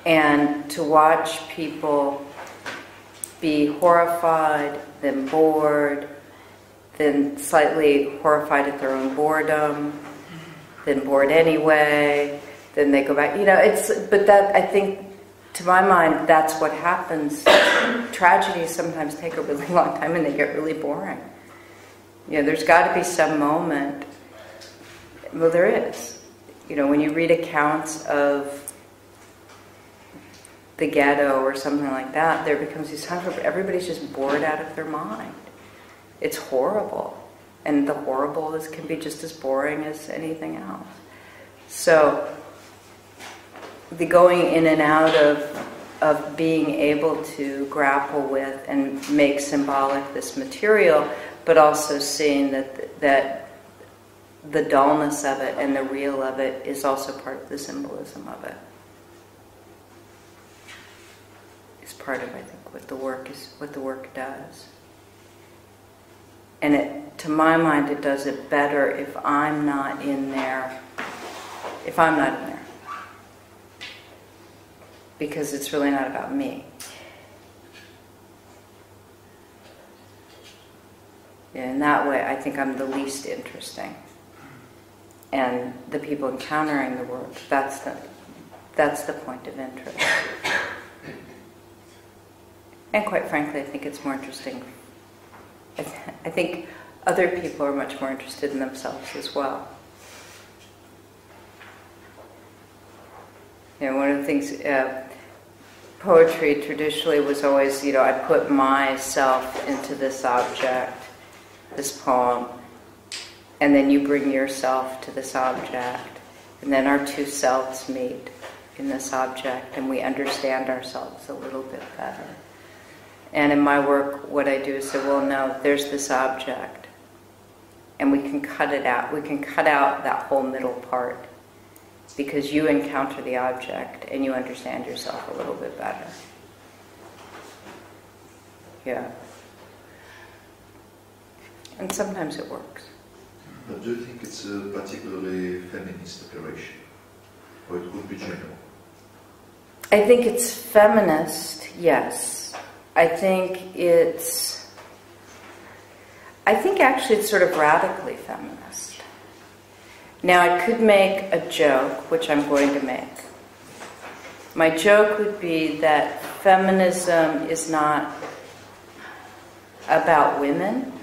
And to watch people be horrified, then bored, then slightly horrified at their own boredom, then bored anyway, then they go back. But that, I think, to my mind, that's what happens. Tragedies sometimes take a really long time and they get really boring. There's got to be some moment. Well, there is. When you read accounts of the ghetto or something like that, there becomes these times where everybody's just bored out of their mind. It's horrible. And the horrible can be just as boring as anything else. So, the going in and out of being able to grapple with and make symbolic this material, but also seeing that the dullness of it and the real of it is also part of the symbolism of it. It's part of, I think, what the work does. And it, to my mind, it does it better if I'm not in there. If I'm not in there. Because it's really not about me. Yeah, in that way, I think I'm the least interesting. And the people encountering the work, that's the point of interest. And quite frankly, I think it's more interesting. I think other people are much more interested in themselves as well. You know, one of the things, poetry traditionally was always, I put myself into this object, this poem, and then you bring yourself to this object, and then our two selves meet in this object, and we understand ourselves a little bit better. And in my work, what I do is say, well, no, there's this object, and we can cut it out. We can cut out that whole middle part, because you encounter the object, and you understand yourself a little bit better. Yeah. And sometimes it works. But do you think it's a particularly feminist operation? Or it would be general? I think it's feminist, yes. I think actually it's sort of radically feminist. Now I could make a joke, which I'm going to make. My joke would be that feminism is not about women,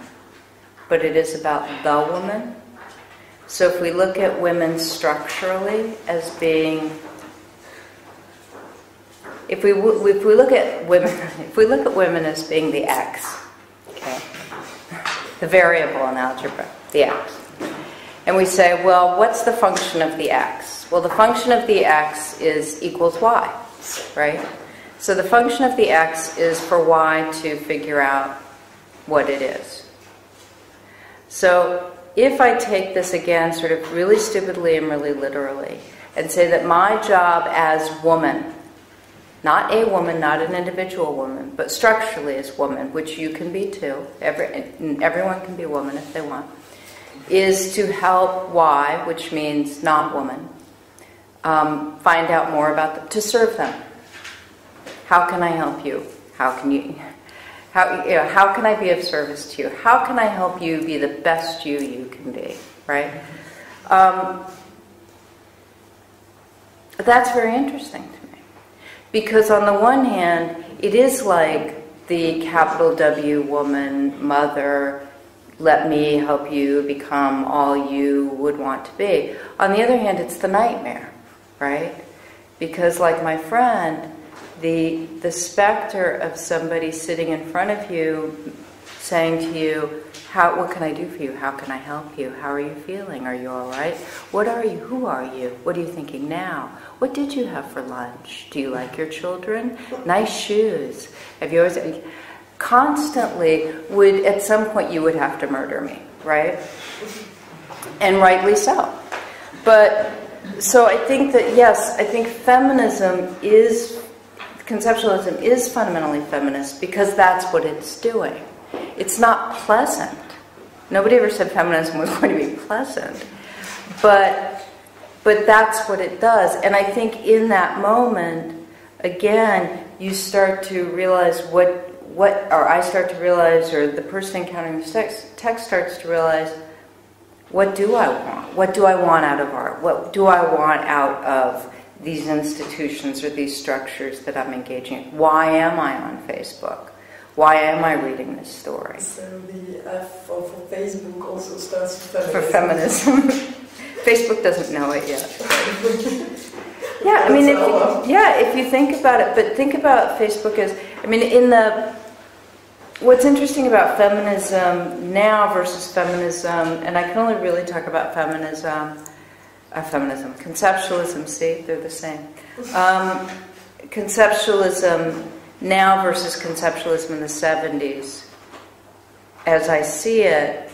but it is about the woman. So if we look at women structurally as being, if we look at women as being the X, okay, the variable in algebra, the X, and we say, well, what's the function of the X? Well, the function of the X is equals Y, right? So the function of the X is for Y to figure out what it is. So if I take this again sort of really stupidly and really literally and say that my job as woman, not a woman, not an individual woman, but structurally as woman, which you can be too, everyone can be woman if they want, is to help Y, which means not woman, find out more about them, to serve them. How can I help you? How can I be of service to you? How can I help you be the best you can be, right? That's very interesting to me. Because on the one hand, it is like the capital W woman, mother, let me help you become all you would want to be. On the other hand, it's the nightmare, right? Because like my friend, the specter of somebody sitting in front of you saying to you, what can I do for you? How can I help you? How are you feeling? Are you all right? What are you? Who are you? What are you thinking now? What did you have for lunch? Do you like your children? Nice shoes. Have you always... Constantly would, at some point, you would have to murder me, right? And rightly so. But, so I think that, yes, I think conceptualism is fundamentally feminist because that's what it's doing. It's not pleasant. Nobody ever said feminism was going to be pleasant. But that's what it does. And I think in that moment, again, you start to realize or I start to realize, or the person encountering the text starts to realize, what do I want? What do I want out of art? What do I want out of these institutions or these structures that I'm engaging in? Why am I on Facebook? Why am I reading this story? So the F for Facebook also stands for feminism. Facebook doesn't know it yet. Yeah, I mean, if you think about it, but think about Facebook as, I mean, what's interesting about feminism now versus feminism, and I can only really talk about conceptualism, see, they're the same. Conceptualism now versus conceptualism in the 70s, as I see it,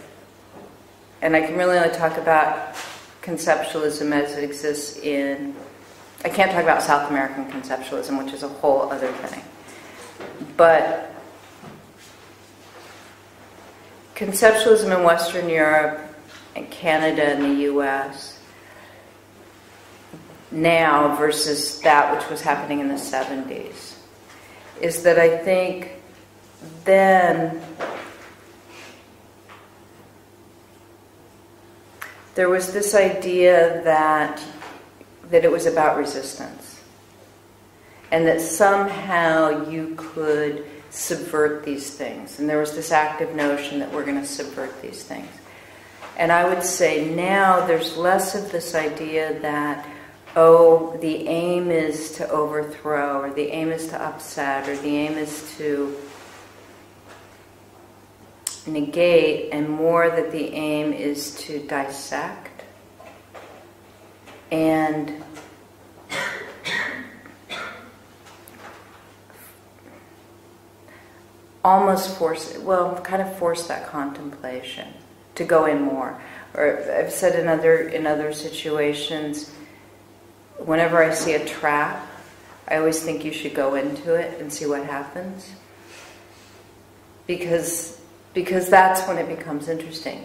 and I can really only talk about conceptualism as it exists I can't talk about South American conceptualism, which is a whole other thing. But conceptualism in Western Europe and Canada and the US now versus that which was happening in the 70s is that I think then there was this idea that it was about resistance, and that somehow you could subvert these things. And there was this active notion that we're going to subvert these things. And I would say now there's less of this idea that, oh, the aim is to overthrow, or the aim is to upset, or the aim is to negate, and more that the aim is to dissect and almost force that contemplation to go in more. Or I've said in other situations, whenever I see a trap, I always think you should go into it and see what happens, because that's when it becomes interesting.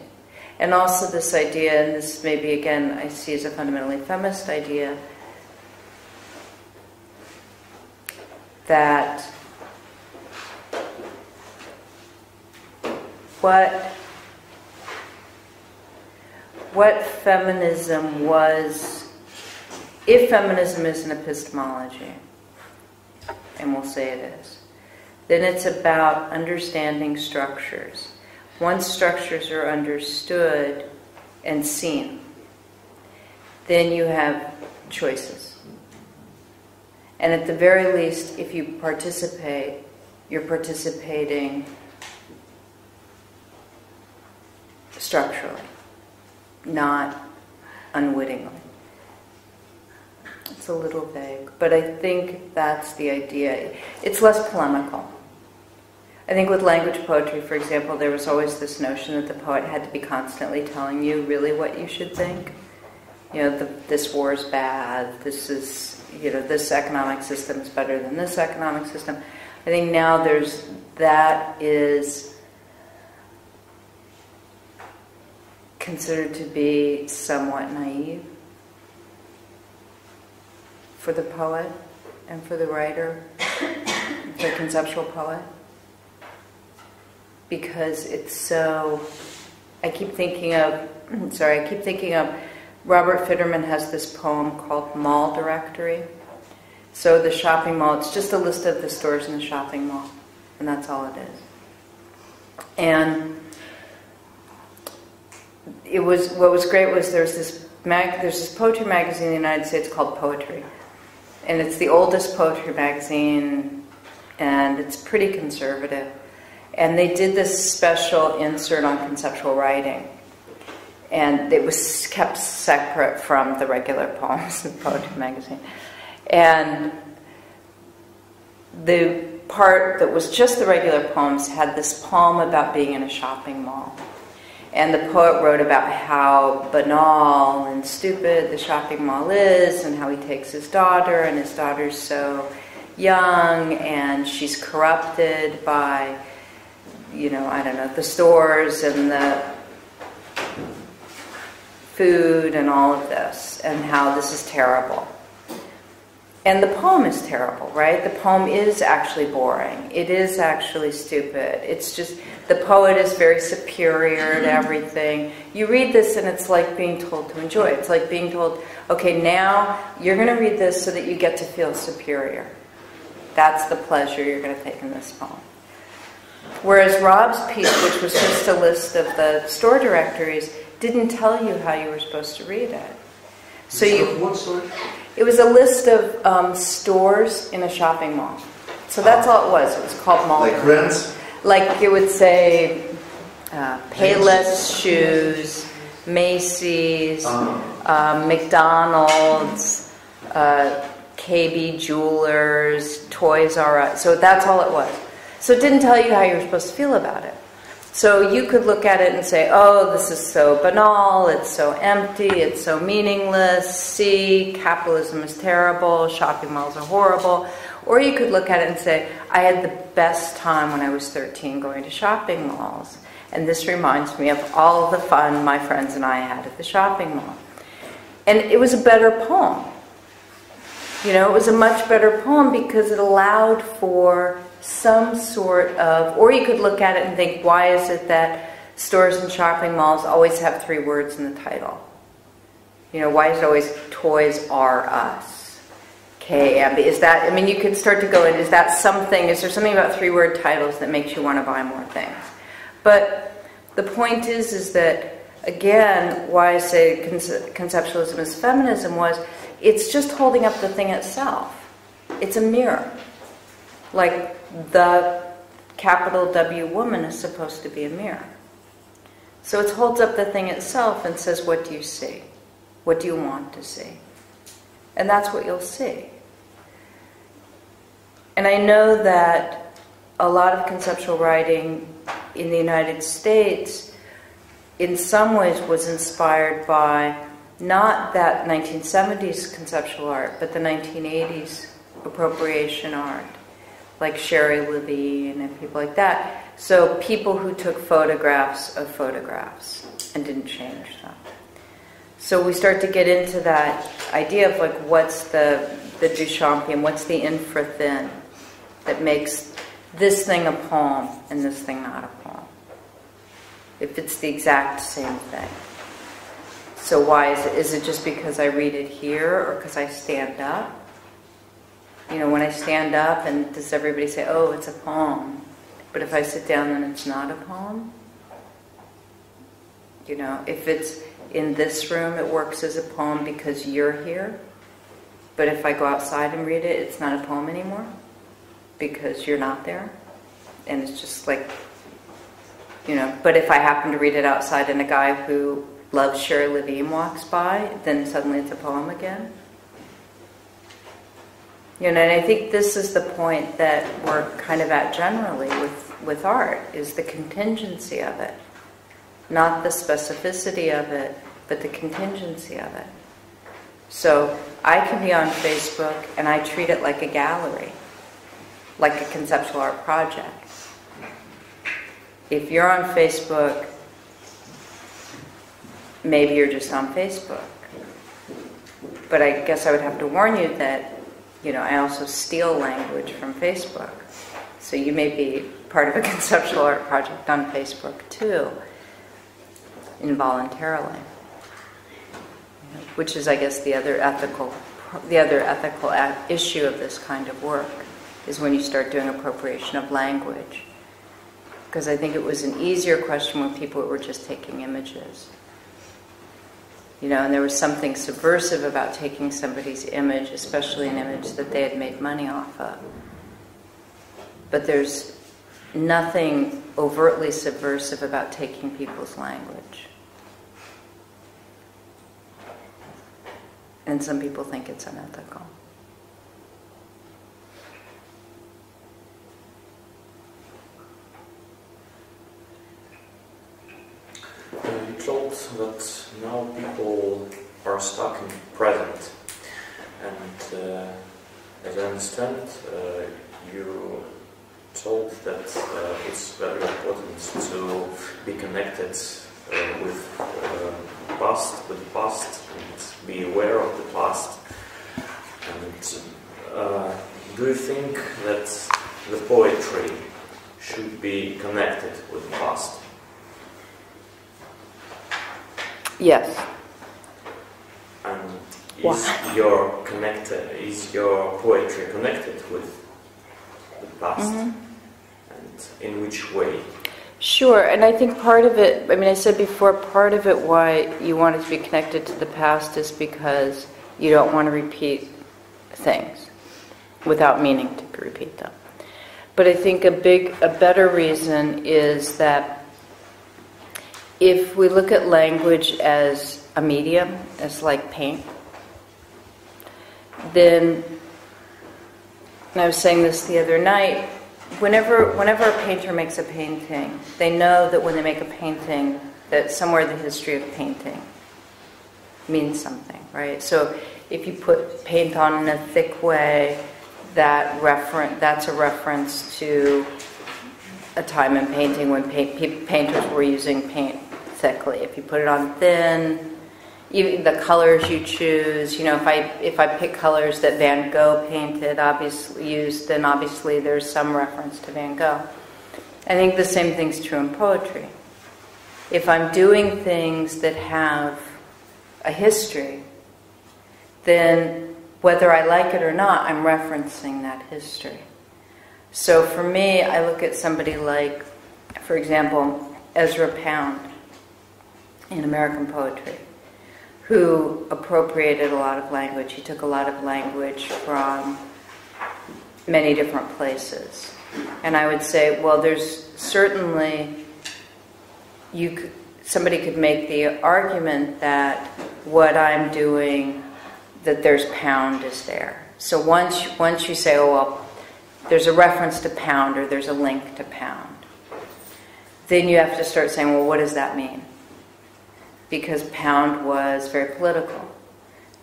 And also this idea, and this maybe again I see as a fundamentally feminist idea, that what feminism was, if feminism is an epistemology, and we'll say it is, then it's about understanding structures. Once structures are understood and seen, then you have choices. And at the very least, if you participate, you're participating structurally, not unwittingly. It's a little vague, but I think that's the idea. It's less polemical. I think with language poetry, for example, there was always this notion that the poet had to be constantly telling you really what you should think. You know, this war is bad, this is, this economic system is better than this economic system. I think now that is considered to be somewhat naive for the poet and for the writer, the conceptual poet, because it's so, I keep thinking of Robert Fitterman has this poem called Mall Directory. So the shopping mall, it's just a list of the stores in the shopping mall, and that's all it is. And what was great was there's this poetry magazine in the United States called Poetry, and it's the oldest poetry magazine, and it's pretty conservative. And they did this special insert on conceptual writing, and it was kept separate from the regular poems in Poetry magazine. And the part that was just the regular poems had this poem about being in a shopping mall. And the poet wrote about how banal and stupid the shopping mall is, and how he takes his daughter, and his daughter's so young, and she's corrupted by, the stores and the food and all of this, and how this is terrible. And the poem is terrible, right? The poem is actually boring. It is actually stupid. It's just, the poet is very superior to everything. You read this and it's like being told to enjoy it. It's like being told, okay, now you're going to read this so that you get to feel superior. That's the pleasure you're going to take in this poem. Whereas Rob's piece, which was just a list of the store directories, didn't tell you how you were supposed to read it. So what story? It was a list of stores in a shopping mall. So that's all it was. It was called Mall. Like rents? Like it would say Payless Shoes, Macy's, McDonald's, KB Jewelers, Toys R Us. So that's all it was. So it didn't tell you how you were supposed to feel about it. So you could look at it and say, oh, this is so banal, it's so empty, it's so meaningless, see, capitalism is terrible, shopping malls are horrible. Or you could look at it and say, I had the best time when I was 13 going to shopping malls. And this reminds me of all the fun my friends and I had at the shopping mall. And it was a better poem. You know, it was a much better poem because it allowed for some sort of, or you could look at it and think, why is it that stores and shopping malls always have 3 words in the title? You know, why is it always Toys R Us? K-A-M-B. Is that, I mean, you could start to go in, is that something, is there something about 3-word titles that makes you want to buy more things? But the point is that, again, why I say conceptualism is feminism was, it's just holding up the thing itself. It's a mirror. Like the capital W woman is supposed to be a mirror. So it holds up the thing itself and says, what do you see? What do you want to see? And that's what you'll see. And I know that a lot of conceptual writing in the United States in some ways was inspired by not that 1970s conceptual art, but the 1980s appropriation art, like Sherry Levine and people like that. So people who took photographs of photographs and didn't change them. So we start to get into that idea of like, what's the Duchampian, what's the infra-thin that makes this thing a poem and this thing not a poem, if it's the exact same thing. So why is it? Is it just because I read it here or because I stand up? You know, when I stand up, and does everybody say, oh, it's a poem? But if I sit down, then it's not a poem? You know, if it's in this room, it works as a poem because you're here. But if I go outside and read it, it's not a poem anymore because you're not there. And it's just like, you know, but if I happen to read it outside and a guy who loves Sherry Levine walks by, then suddenly it's a poem again. You know, and I think this is the point that we're kind of at generally with art, is the contingency of it. Not the specificity of it, but the contingency of it. So I can be on Facebook and I treat it like a gallery, like a conceptual art project. If you're on Facebook, maybe you're just on Facebook. But I guess I would have to warn you that, you know, I also steal language from Facebook. So you may be part of a conceptual art project on Facebook too, involuntarily. Which is, I guess, the other ethical issue of this kind of work, is when you start doing appropriation of language. Because I think it was an easier question when people were just taking images. You know, and there was something subversive about taking somebody's image, especially an image that they had made money off of. But there's nothing overtly subversive about taking people's language. And some people think it's unethical. You told that now people are stuck in the present, and as I understand, you told that it's very important to be connected with the past, and be aware of the past. And do you think that the poetry should be connected with the past? Yes. And is your poetry connected with the past? Mm-hmm. And in which way? Sure, and I think part of it, I mean, I said before, part of it why you want it to be connected to the past is because you don't want to repeat things without meaning to repeat them. But I think a better reason is that if we look at language as a medium, as like paint, then, and I was saying this the other night, whenever a painter makes a painting, they know that when they make a painting, that somewhere the history of painting means something, right? So if you put paint on in a thick way, that's a reference to a time in painting when painters were using paint thickly. If you put it on thin, even the colors you choose, you know, if I pick colors that Van Gogh painted, then obviously there's some reference to Van Gogh. I think the same thing's true in poetry. If I'm doing things that have a history, then whether I like it or not, I'm referencing that history. So for me, I look at somebody like, for example, Ezra Pound in American poetry, who appropriated a lot of language. He took a lot of language from many different places. And I would say, well, there's certainly, somebody could make the argument that what I'm doing, that there's Pound is there. So once you say, oh, well, there's a reference to Pound or there's a link to Pound, then you have to start saying, well, what does that mean? Because Pound was very political.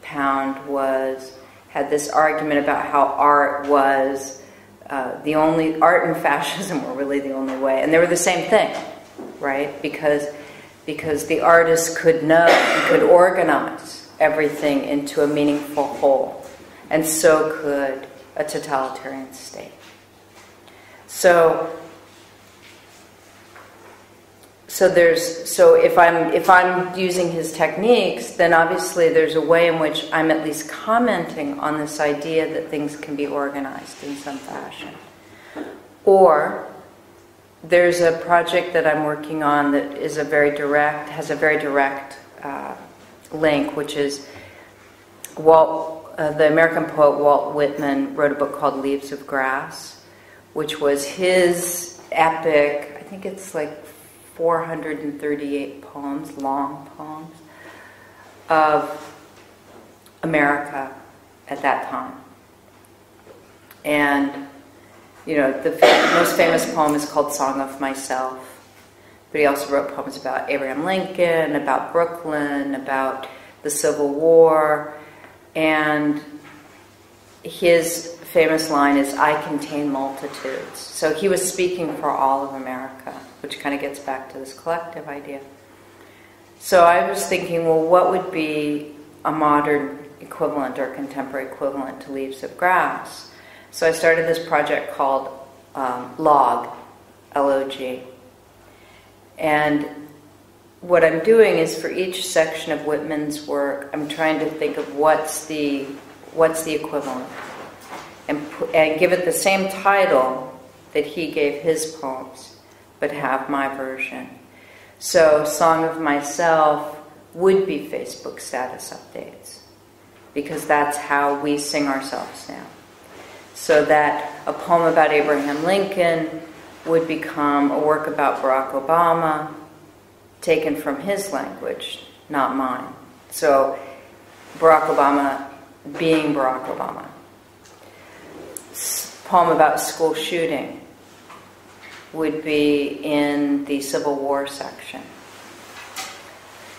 Pound had this argument about how art was art and fascism were really the only way, and they were the same thing, right? Because the artist could know and could organize everything into a meaningful whole, and so could a totalitarian state. So if I'm using his techniques, then obviously there's a way in which I'm at least commenting on this idea that things can be organized in some fashion. Or there's a project that I'm working on that has a very direct link, which is the American poet Walt Whitman wrote a book called Leaves of Grass, which was his epic, I think it's like 438 poems, long poems, of America at that time. And, you know, the most famous poem is called Song of Myself. But he also wrote poems about Abraham Lincoln, about Brooklyn, about the Civil War. And his famous line is, I contain multitudes. So he was speaking for all of America, which kind of gets back to this collective idea. So I was thinking, well, what would be a modern equivalent or contemporary equivalent to Leaves of Grass? So I started this project called Log, L-O-G. And what I'm doing is for each section of Whitman's work, I'm trying to think of what's the equivalent, and give it the same title that he gave his poems, but have my version. So Song of Myself would be Facebook status updates, because that's how we sing ourselves now. So that a poem about Abraham Lincoln would become a work about Barack Obama, taken from his language, not mine. So Barack Obama being Barack Obama. Poem about school shooting would be in the Civil War section.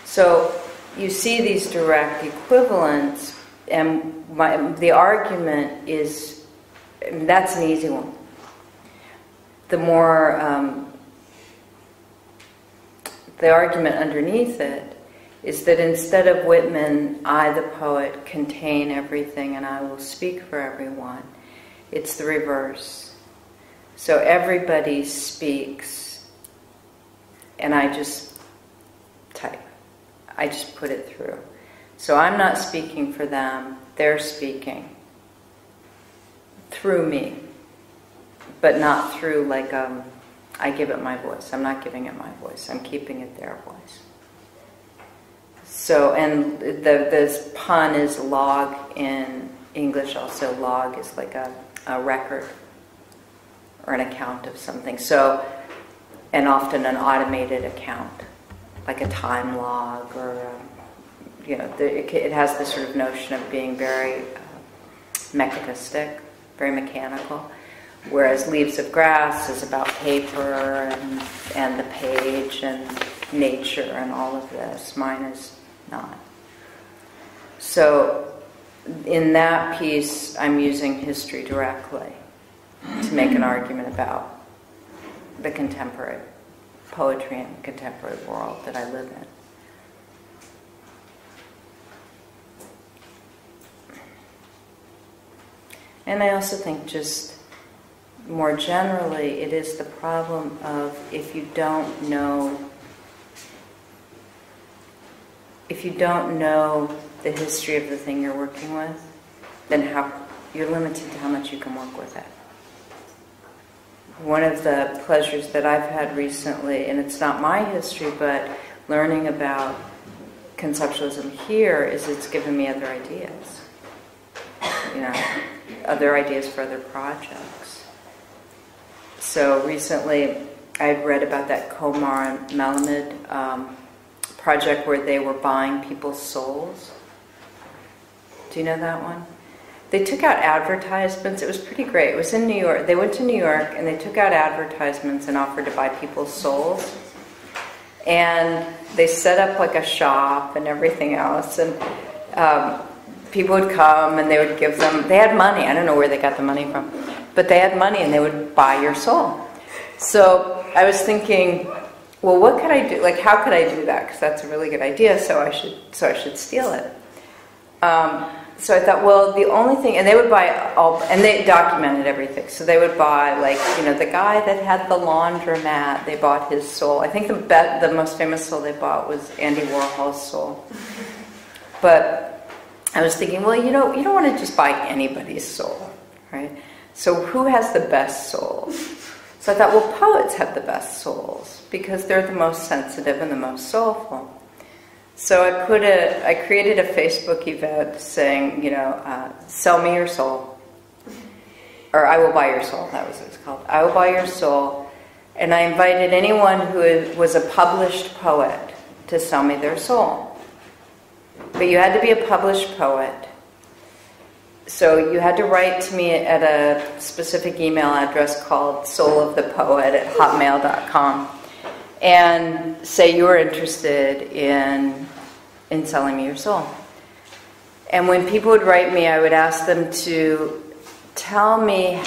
So you see these direct equivalents, and the argument is, that's an easy one. The more, the argument underneath it is that instead of Whitman, I, the poet, contain everything and I will speak for everyone, it's the reverse. So everybody speaks, and I just type. I just put it through. So I'm not speaking for them, they're speaking through me, but not through like I give it my voice. I'm not giving it my voice. I'm keeping it their voice. So, and this pun is log in English also. Log is like a record or an account of something. So, and often an automated account, like a time log or, you know, it has this sort of notion of being very mechanistic, very mechanical. Whereas Leaves of Grass is about paper and the page and nature and all of this. Mine is not. So in that piece, I'm using history directly to make an argument about the contemporary poetry and contemporary world that I live in. And I also think just more generally, it is the problem of if you don't know the history of the thing you're working with, then you're limited to how much you can work with it. One of the pleasures that I've had recently, and it's not my history, but learning about conceptualism here, is it's given me other ideas. Other ideas for other projects. So recently, I'd read about that Komar and Malamud project where they were buying people's souls. Do you know that one? They took out advertisements. It was pretty great. It was in New York. They went to New York and they took out advertisements and offered to buy people's souls. And they set up like a shop and everything else. And people would come and they would give them, they had money. I don't know where they got the money from. But they had money and they would buy your soul. So I was thinking, well, what could I do? Like, how could I do that? Because that's a really good idea, so I should steal it. So I thought, well, the only thing, and they would buy and they documented everything. So they would buy, like, the guy that had the laundromat, they bought his soul. I think the most famous soul they bought was Andy Warhol's soul. But I was thinking, well, you don't want to just buy anybody's soul, right? So who has the best souls? So I thought, well, poets have the best souls because they're the most sensitive and the most soulful. So I created a Facebook event saying, sell me your soul. Or I will buy your soul, that was what it was called. I will buy your soul. And I invited anyone who was a published poet to sell me their soul. But you had to be a published poet. So you had to write to me at a specific email address called soulofthepoet@hotmail.com and say you were interested in selling me your soul. And when people would write me, I would ask them to send me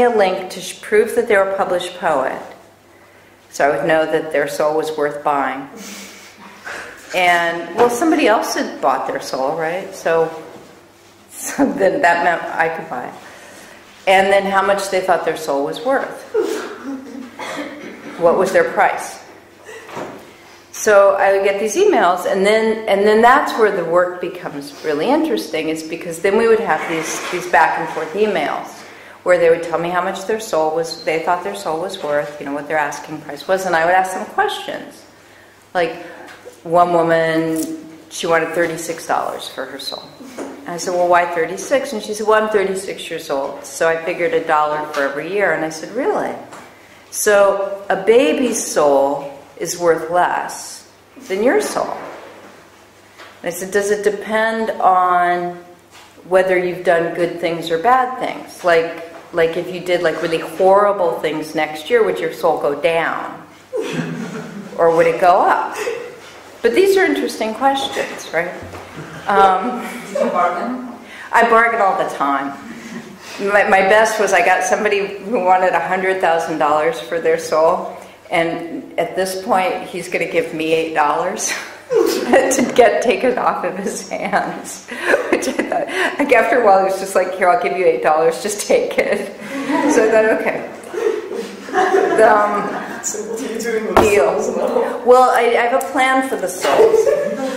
a link to prove that they're a published poet, so I would know that their soul was worth buying. And, well, somebody else had bought their soul, right? So then that meant I could buy it. And then how much they thought their soul was worth. What was their price? So I would get these emails, and then that's where the work becomes really interesting, is because then we would have these back and forth emails where they would tell me how much their soul was, they thought their soul was worth, what their asking price was, and I would ask them questions. Like, one woman, she wanted $36 for her soul. And I said, well, why 36? And she said, well, I'm 36 years old, so I figured $1 for every year. And I said, really? So a baby's soul is worth less than your soul. And I said, does it depend on whether you've done good things or bad things? Like if you did really horrible things next year, would your soul go down? Or would it go up? But these are interesting questions, right? Did you bargain? I bargain all the time. My best was I got somebody who wanted $100,000 for their soul, and at this point he's going to give me $8 to take it off of his hands. Which I thought, after a while, he was just like, here, I'll give you $8, just take it. So I thought, okay. So what are you doing with Deal. the souls now? Well, I have a plan for the souls.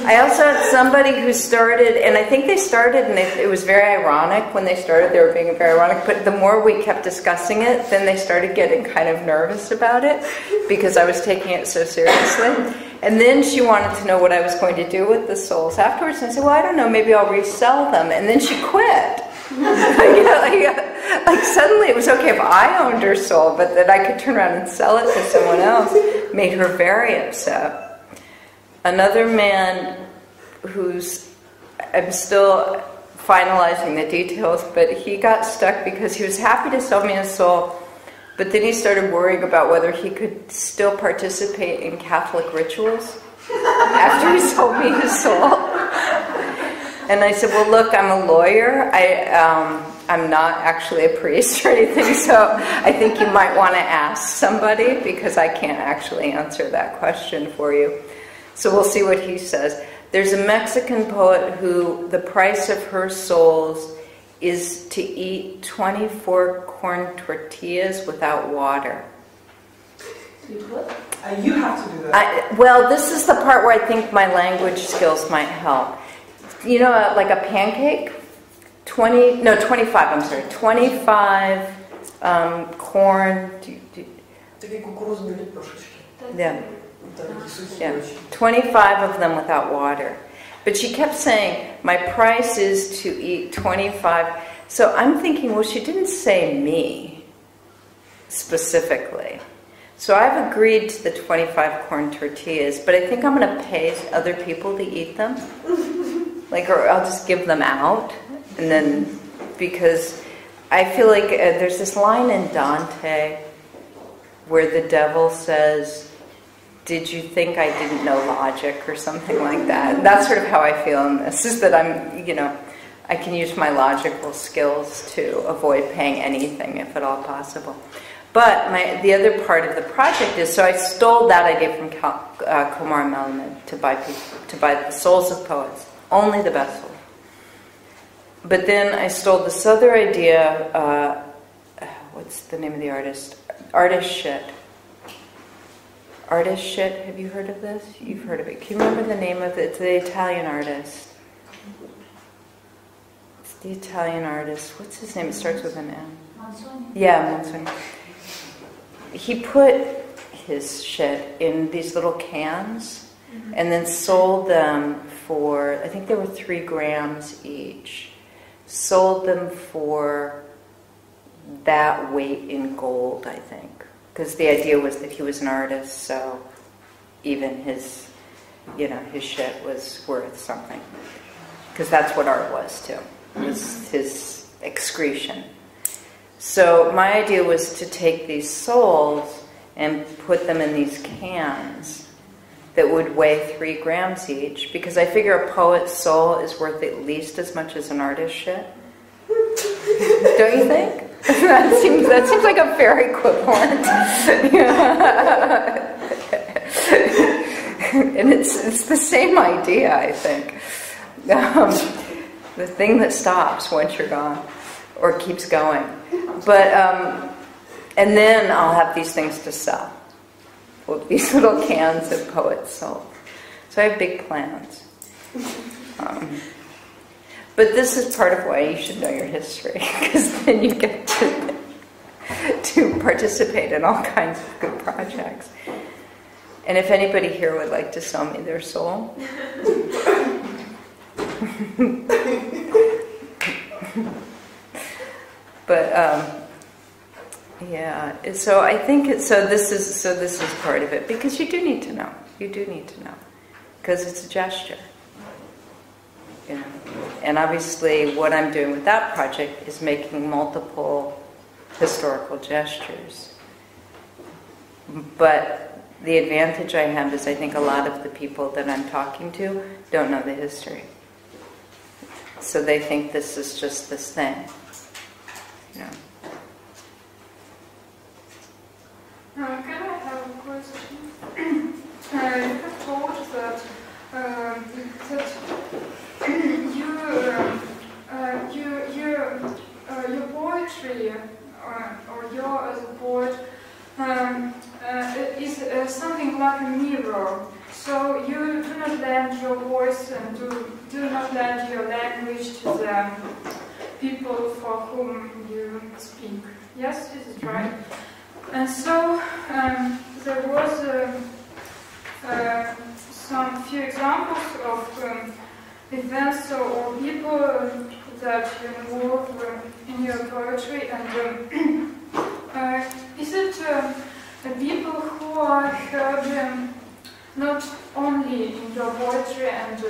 I also had somebody who started, and I think they started, and it was very ironic when they started. They were being very ironic, but the more we kept discussing it, then they started getting kind of nervous about it because I was taking it so seriously. And then she wanted to know what I was going to do with the souls afterwards. And I said, well, I don't know, maybe I'll resell them. And then she quit. Like suddenly it was okay if I owned her soul, but that I could turn around and sell it to someone else made her very upset. Another man I'm still finalizing the details, but he got stuck because he was happy to sell me his soul, but then he started worrying about whether he could still participate in Catholic rituals after he sold me his soul. And I said, well, look, I'm a lawyer. I'm not actually a priest or anything, so I think you might want to ask somebody because I can't actually answer that question for you. So we'll see what he says. There's a Mexican poet who the price of her souls is to eat 24 corn tortillas without water. You have to do that. Well, this is the part where I think my language skills might help. You know, like a pancake? 25, I'm sorry. 25 corn... Yeah. Yeah, 25 of them without water. But she kept saying, my price is to eat 25. So I'm thinking, well, she didn't say me specifically. So I've agreed to the 25 corn tortillas, but I think I'm going to pay other people to eat them. Like, or I'll just give them out. And then, because I feel like there's this line in Dante where the devil says, did you think I didn't know logic or something like that? And that's sort of how I feel in this, is that I'm, you know, I can use my logical skills to avoid paying anything if at all possible. But the other part of the project is, so I stole that idea from Kumar Melamed to buy the souls of poets, only the best souls. But then I stole this other idea, what's the name of the artist? Artist Shit. Artist Shit, have you heard of this? You've heard of it. Can you remember the name of it? It's the Italian artist. It's the Italian artist. What's his name? It starts with an M. Manzoni. Yeah, Manzoni. He put his shit in these little cans and then sold them for, I think they were 3 grams each. Sold them for that weight in gold, I think. Because the idea was that he was an artist, so even his, you know, his shit was worth something. Because that's what art was too. It was his excretion. So my idea was to take these souls and put them in these cans that would weigh 3 grams each, because I figure a poet's soul is worth at least as much as an artist's shit. Don't you think? That seems like a fair equivalent. And it's the same idea, I think. The thing that stops once you're gone, or keeps going. But and then I'll have these things to sell. Well, these little cans of poets sold. So I have big plans. But this is part of why you should know your history, because then you get to participate in all kinds of good projects. And if anybody here would like to sell me their soul, but yeah. So I think this is part of it, because you do need to know. You do need to know, because it's a gesture. You know. And obviously what I'm doing with that project is making multiple historical gestures. But the advantage I have is I think a lot of the people that I'm talking to don't know the history. So they think this is just this thing. You know. Can I have a question? You have told that your poetry, or you as a poet, is something like a mirror. So you do not lend your voice and do not lend your language to the people for whom you speak. Yes, is it right? And so there was some few examples of events or people that you involve in your poetry, and is it people who are heard not only in your poetry and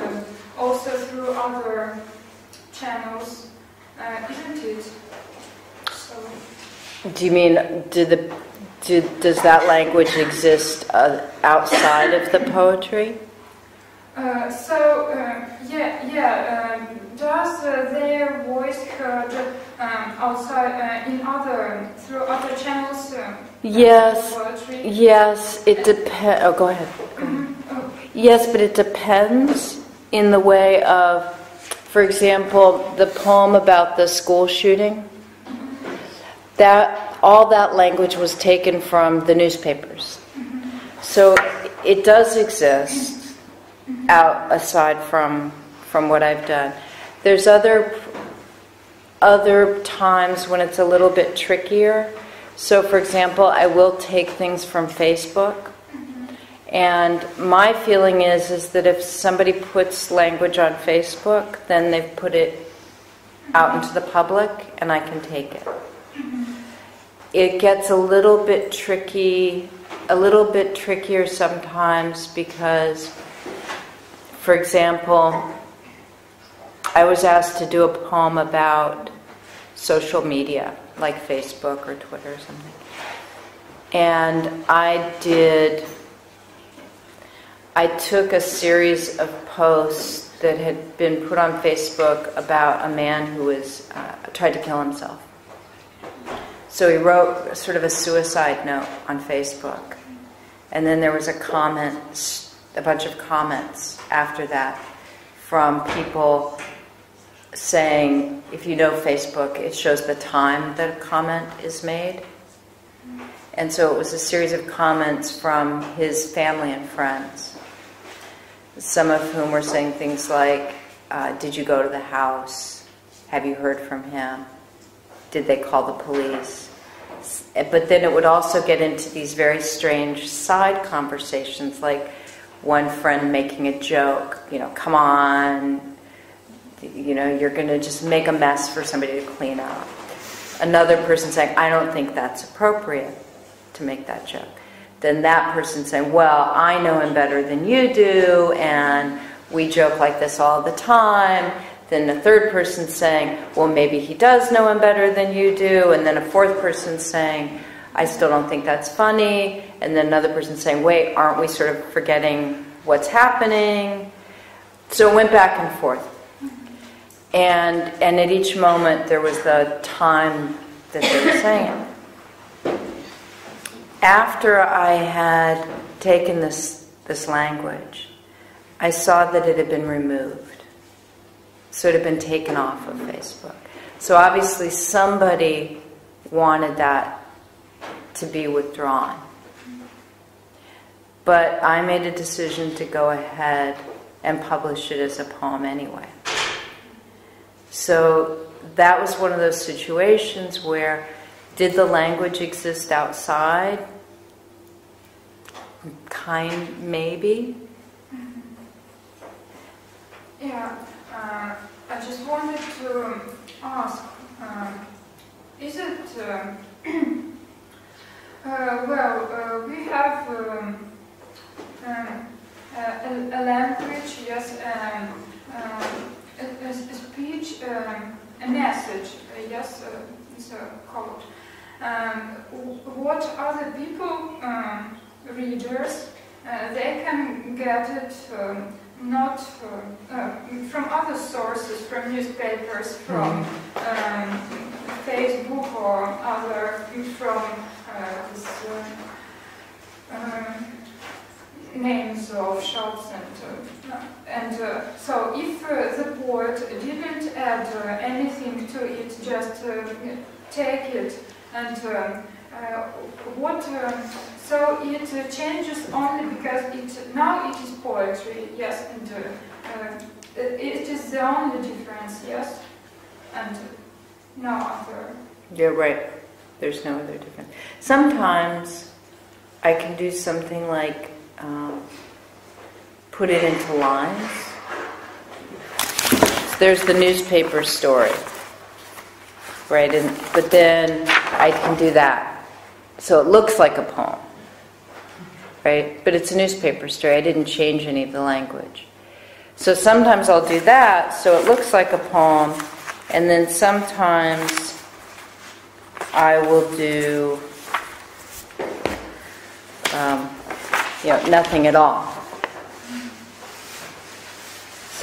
also through other channels, isn't it? So. Do you mean, does that language exist outside of the poetry? does their voice heard outside through other channels? Yes. Poetry? Yes, it depends. Oh, go ahead. Go ahead. Yes, but it depends in the way of, for example, the poem about the school shooting. All that language was taken from the newspapers. So it does exist aside from what I've done. There's other times when it's a little bit trickier. So, for example, I will take things from Facebook. And my feeling is that if somebody puts language on Facebook, then they've put it out into the public, and I can take it. It gets a little bit trickier sometimes because, for example, I was asked to do a poem about social media, like Facebook or Twitter or something. And I took a series of posts that had been put on Facebook about a man who was tried to kill himself. So he wrote sort of a suicide note on Facebook. And then there was a bunch of comments after that from people saying, if you know Facebook, it shows the time that a comment is made. And so it was a series of comments from his family and friends, some of whom were saying things like, did you go to the house? Have you heard from him? Did they call the police? But then it would also get into these very strange side conversations, like one friend making a joke, come on, you're going to just make a mess for somebody to clean up. Another person saying, I don't think that's appropriate to make that joke. Then that person saying, well, I know him better than you do, and we joke like this all the time. Then a third person saying, well, maybe he does know him better than you do. And then a fourth person saying, I still don't think that's funny. And then another person saying, wait, aren't we sort of forgetting what's happening? So it went back and forth. And at each moment there was the time that they were saying it. After I had taken this language, I saw that it had been removed. So it had been taken off of Facebook. So obviously somebody wanted that to be withdrawn. But I made a decision to go ahead and publish it as a poem anyway. So that was one of those situations where, did the language exist outside? Maybe. Yeah. I just wanted to ask, is it, we have a language, yes, a speech, a message, yes, it's called. What other people, readers, they can get it not from other sources, from newspapers, from Facebook or other, from names of shops and so if the poet didn't add anything to it, just take it and so it changes only because now it is poetry, yes, and it is the only difference, yes, and no other. You're right. There's no other difference. Sometimes I can do something like put it into lines. So there's the newspaper story, right? But then I can do that. So it looks like a poem, right? But it's a newspaper story. I didn't change any of the language. So sometimes I'll do that, so it looks like a poem, and then sometimes I will do nothing at all.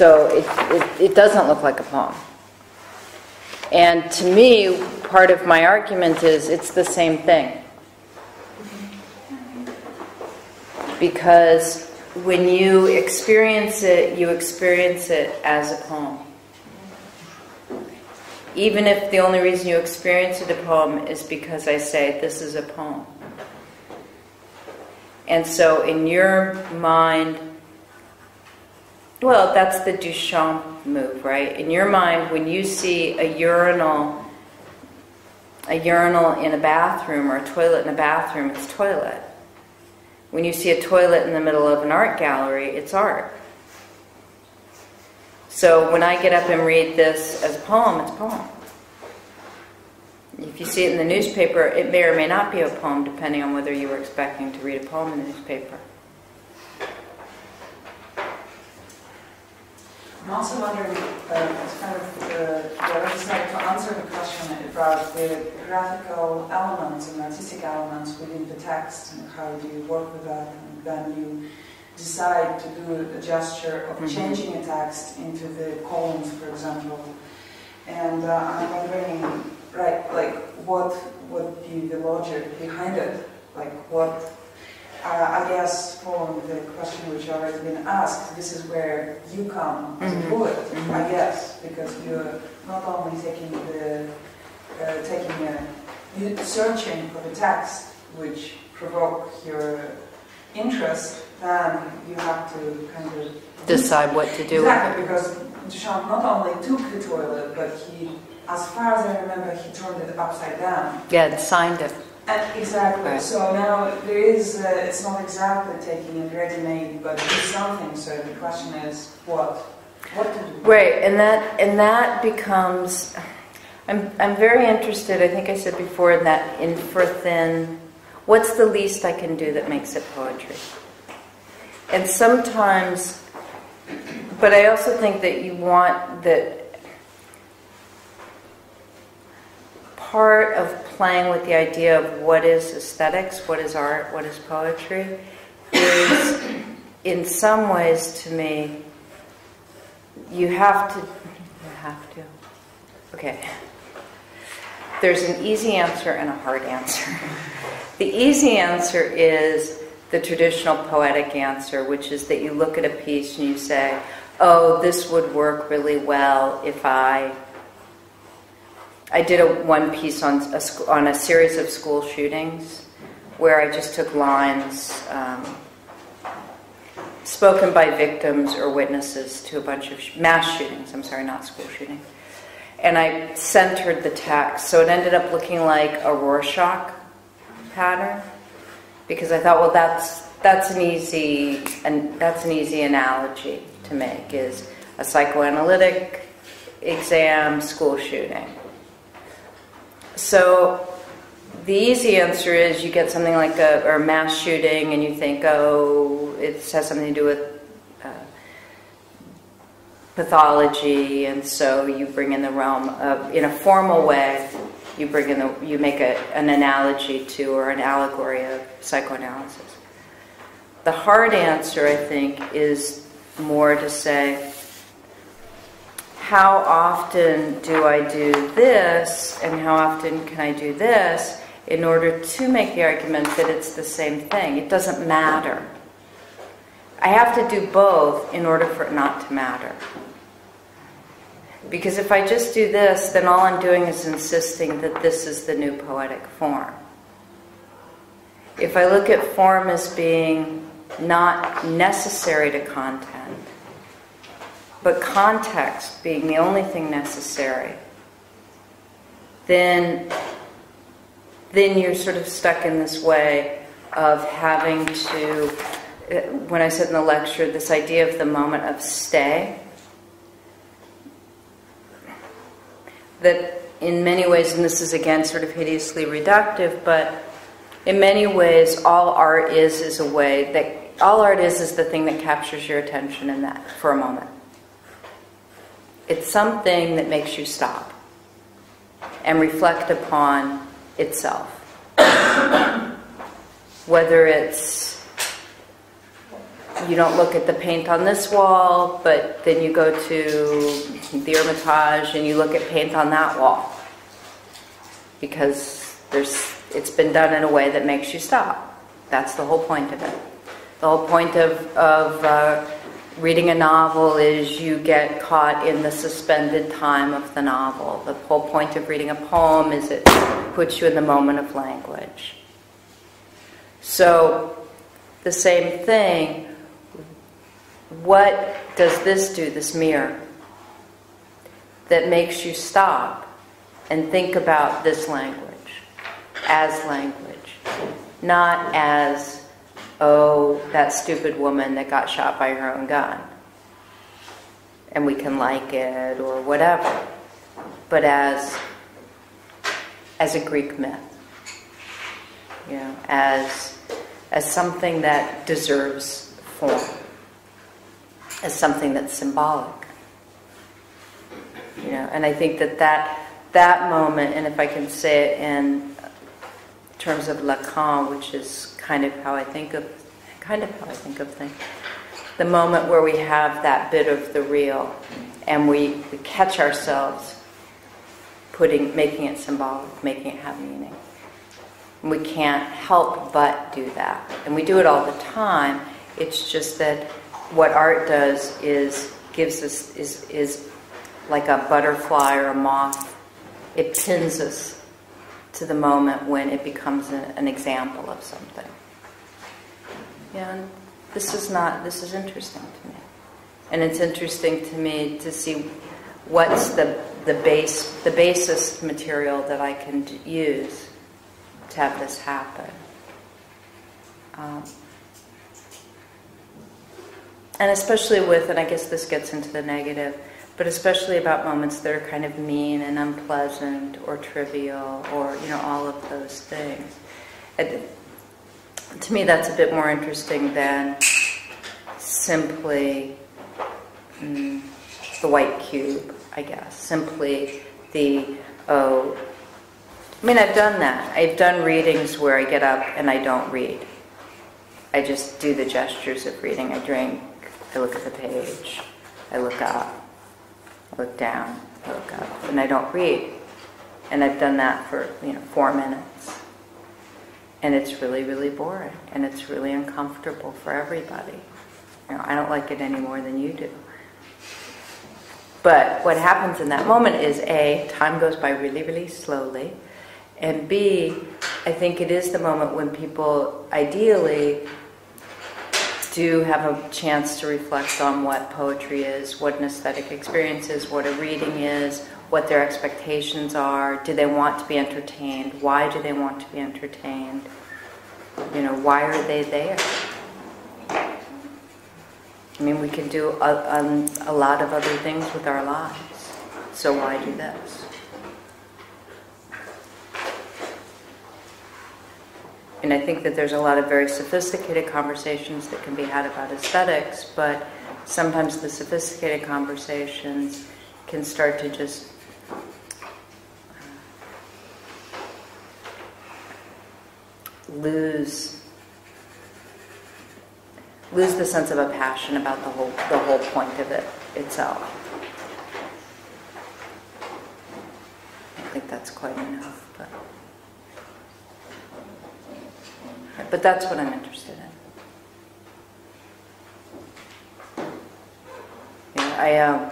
So it doesn't look like a poem. And to me, part of my argument is it's the same thing. Because when you experience it as a poem. Even if the only reason you experience it a poem is because I say, this is a poem. And so in your mind, well, that's the Duchamp move, right? In your mind, when you see a urinal in a bathroom or a toilet in a bathroom, it's toilet. When you see a toilet in the middle of an art gallery, it's art. So when I get up and read this as a poem, it's a poem. If you see it in the newspaper, it may or may not be a poem, depending on whether you were expecting to read a poem in the newspaper. I'm also wondering, it's kind of I just like to answer the question about the graphical elements and artistic elements within the text, and how do you work with that, and then you decide to do a gesture of changing a text into the columns, for example. And I'm wondering, right, like what would be the logic behind it? Like what? I guess following the question which already been asked, this is where you come as a poet, I guess, because you're not only you're searching for the text which provoke your interest, then you have to kind of decide what to do. Exactly, because Duchamp not only took the toilet, but he, as far as I remember, he turned it upside down. Yeah, and signed it. Exactly. Right. So now there is, it's not exactly taking it ready-made, but it's something. So the question is, what to do? Right, and that becomes. I'm very interested. I think I said before in that what's the least I can do that makes it poetry? And sometimes, but I also think that you want that. Part of playing with the idea of what is aesthetics, what is art, what is poetry, is in some ways to me, you have to. Okay. There's an easy answer and a hard answer. The easy answer is the traditional poetic answer, which is that you look at a piece and you say, oh, this would work really well if I did one piece on a series of school shootings where I just took lines spoken by victims or witnesses to a bunch of mass shootings. I'm sorry, not school shootings. And I centered the text, so it ended up looking like a Rorschach pattern, because I thought, well, that's an easy analogy to make, is a psychoanalytic exam, school shooting. So the easy answer is you get something like a mass shooting and you think, oh, it has something to do with pathology, and so you bring in the realm of, in a formal way, you make an analogy to, or an allegory of, psychoanalysis. The hard answer, I think, is more to say, how often do I do this, and how often can I do this, in order to make the argument that it's the same thing? It doesn't matter. I have to do both in order for it not to matter. Because if I just do this, then all I'm doing is insisting that this is the new poetic form. If I look at form as being not necessary to content, but context being the only thing necessary, then you're sort of stuck in this way of having to, when I said in the lecture, this idea of the moment of stay, that in many ways, and this is again sort of hideously reductive, but in many ways all art is the thing that captures your attention in that for a moment. It's something that makes you stop and reflect upon itself. Whether it's you don't look at the paint on this wall, but then you go to the Hermitage and you look at paint on that wall. Because it's been done in a way that makes you stop. That's the whole point of it. The whole point of reading a novel is you get caught in the suspended time of the novel. The whole point of reading a poem is it puts you in the moment of language. So, the same thing, what does this do, this mirror, that makes you stop and think about this language as language, not as, oh, that stupid woman that got shot by her own gun, and we can like it or whatever, but as a Greek myth, you know, as something that deserves form, as something that's symbolic, you know. And I think that moment, and if I can say it in terms of Lacan, which is kind of how I think of things, the moment where we have that bit of the real, and we catch ourselves making it symbolic, making it have meaning. And we can't help but do that, and we do it all the time. It's just that what art does is gives us is like a butterfly or a moth. It pins us to the moment when it becomes an example of something. Yeah, and this is interesting to me. And it's interesting to me to see what's the basis material that I can use to have this happen. And especially with, and I guess this gets into the negative, but especially about moments that are kind of mean and unpleasant or trivial or, you know, all of those things. To me, that's a bit more interesting than simply the white cube, I guess. Simply I've done that. I've done readings where I get up and I don't read. I just do the gestures of reading. I drink, I look at the page, I look up, I look down, I look up, and I don't read. And I've done that for, 4 minutes. And it's really, really boring. And it's really uncomfortable for everybody. I don't like it any more than you do. But what happens in that moment is A, time goes by really, really slowly. And B, I think it is the moment when people ideally do have a chance to reflect on what poetry is, what an aesthetic experience is, what a reading is, what their expectations are. Do they want to be entertained? Why do they want to be entertained? Why are they there? We can do a lot of other things with our lives. So why do this? And I think that there's a lot of very sophisticated conversations that can be had about aesthetics, but sometimes the sophisticated conversations can start to just lose the sense of a passion about the whole point of it itself. I think that's quite enough, but that's what I'm interested in. I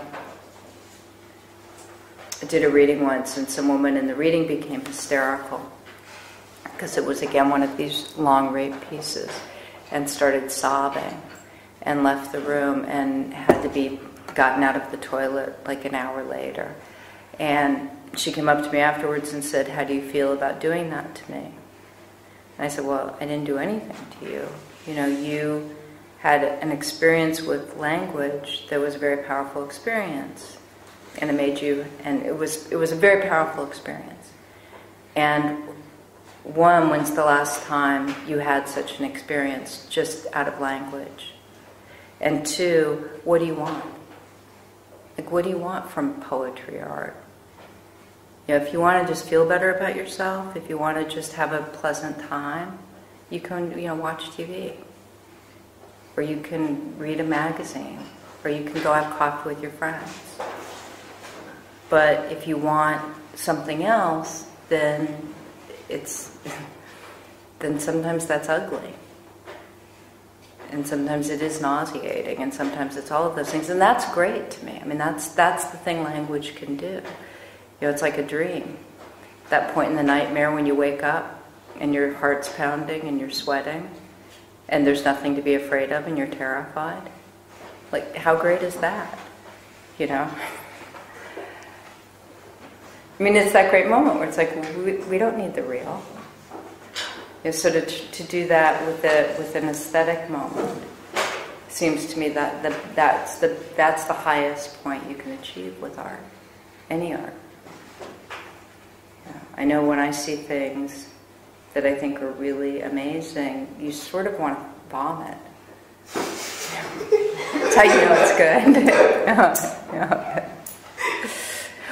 did a reading once, and some woman in the reading became hysterical because it was again one of these long rape pieces, and started sobbing and left the room and had to be gotten out of the toilet like an hour later. And she came up to me afterwards and said, "How do you feel about doing that to me?" And I said, "Well, I didn't do anything to you. You had an experience with language that was a very powerful experience, and it made you, and it was a very powerful experience. And one, when's the last time you had such an experience just out of language? And two, what do you want? What do you want from poetry or art? If you want to just feel better about yourself, if you want to just have a pleasant time, you can, watch TV. or you can read a magazine, or you can go have coffee with your friends. But if you want something else, then then sometimes that's ugly. And sometimes it is nauseating, and sometimes it's all of those things. And that's great to me. I mean, that's the thing language can do. You know, it's like a dream. That point in the nightmare when you wake up and your heart's pounding and you're sweating and there's nothing to be afraid of and you're terrified. Like, how great is that? You know? I mean, it's that great moment where it's like, we don't need the real. You know, so to do that with an aesthetic moment seems to me that that's the highest point you can achieve with art, any art. Yeah. I know when I see things that I think are really amazing, you sort of want to vomit. That's how you know it's good. Yeah.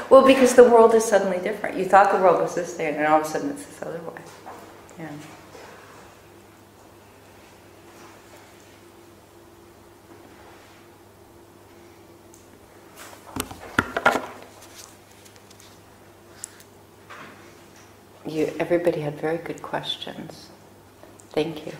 Well, because the world is suddenly different. You thought the world was this way, and all of a sudden it's this other way. Yeah. Everybody had very good questions. Thank you.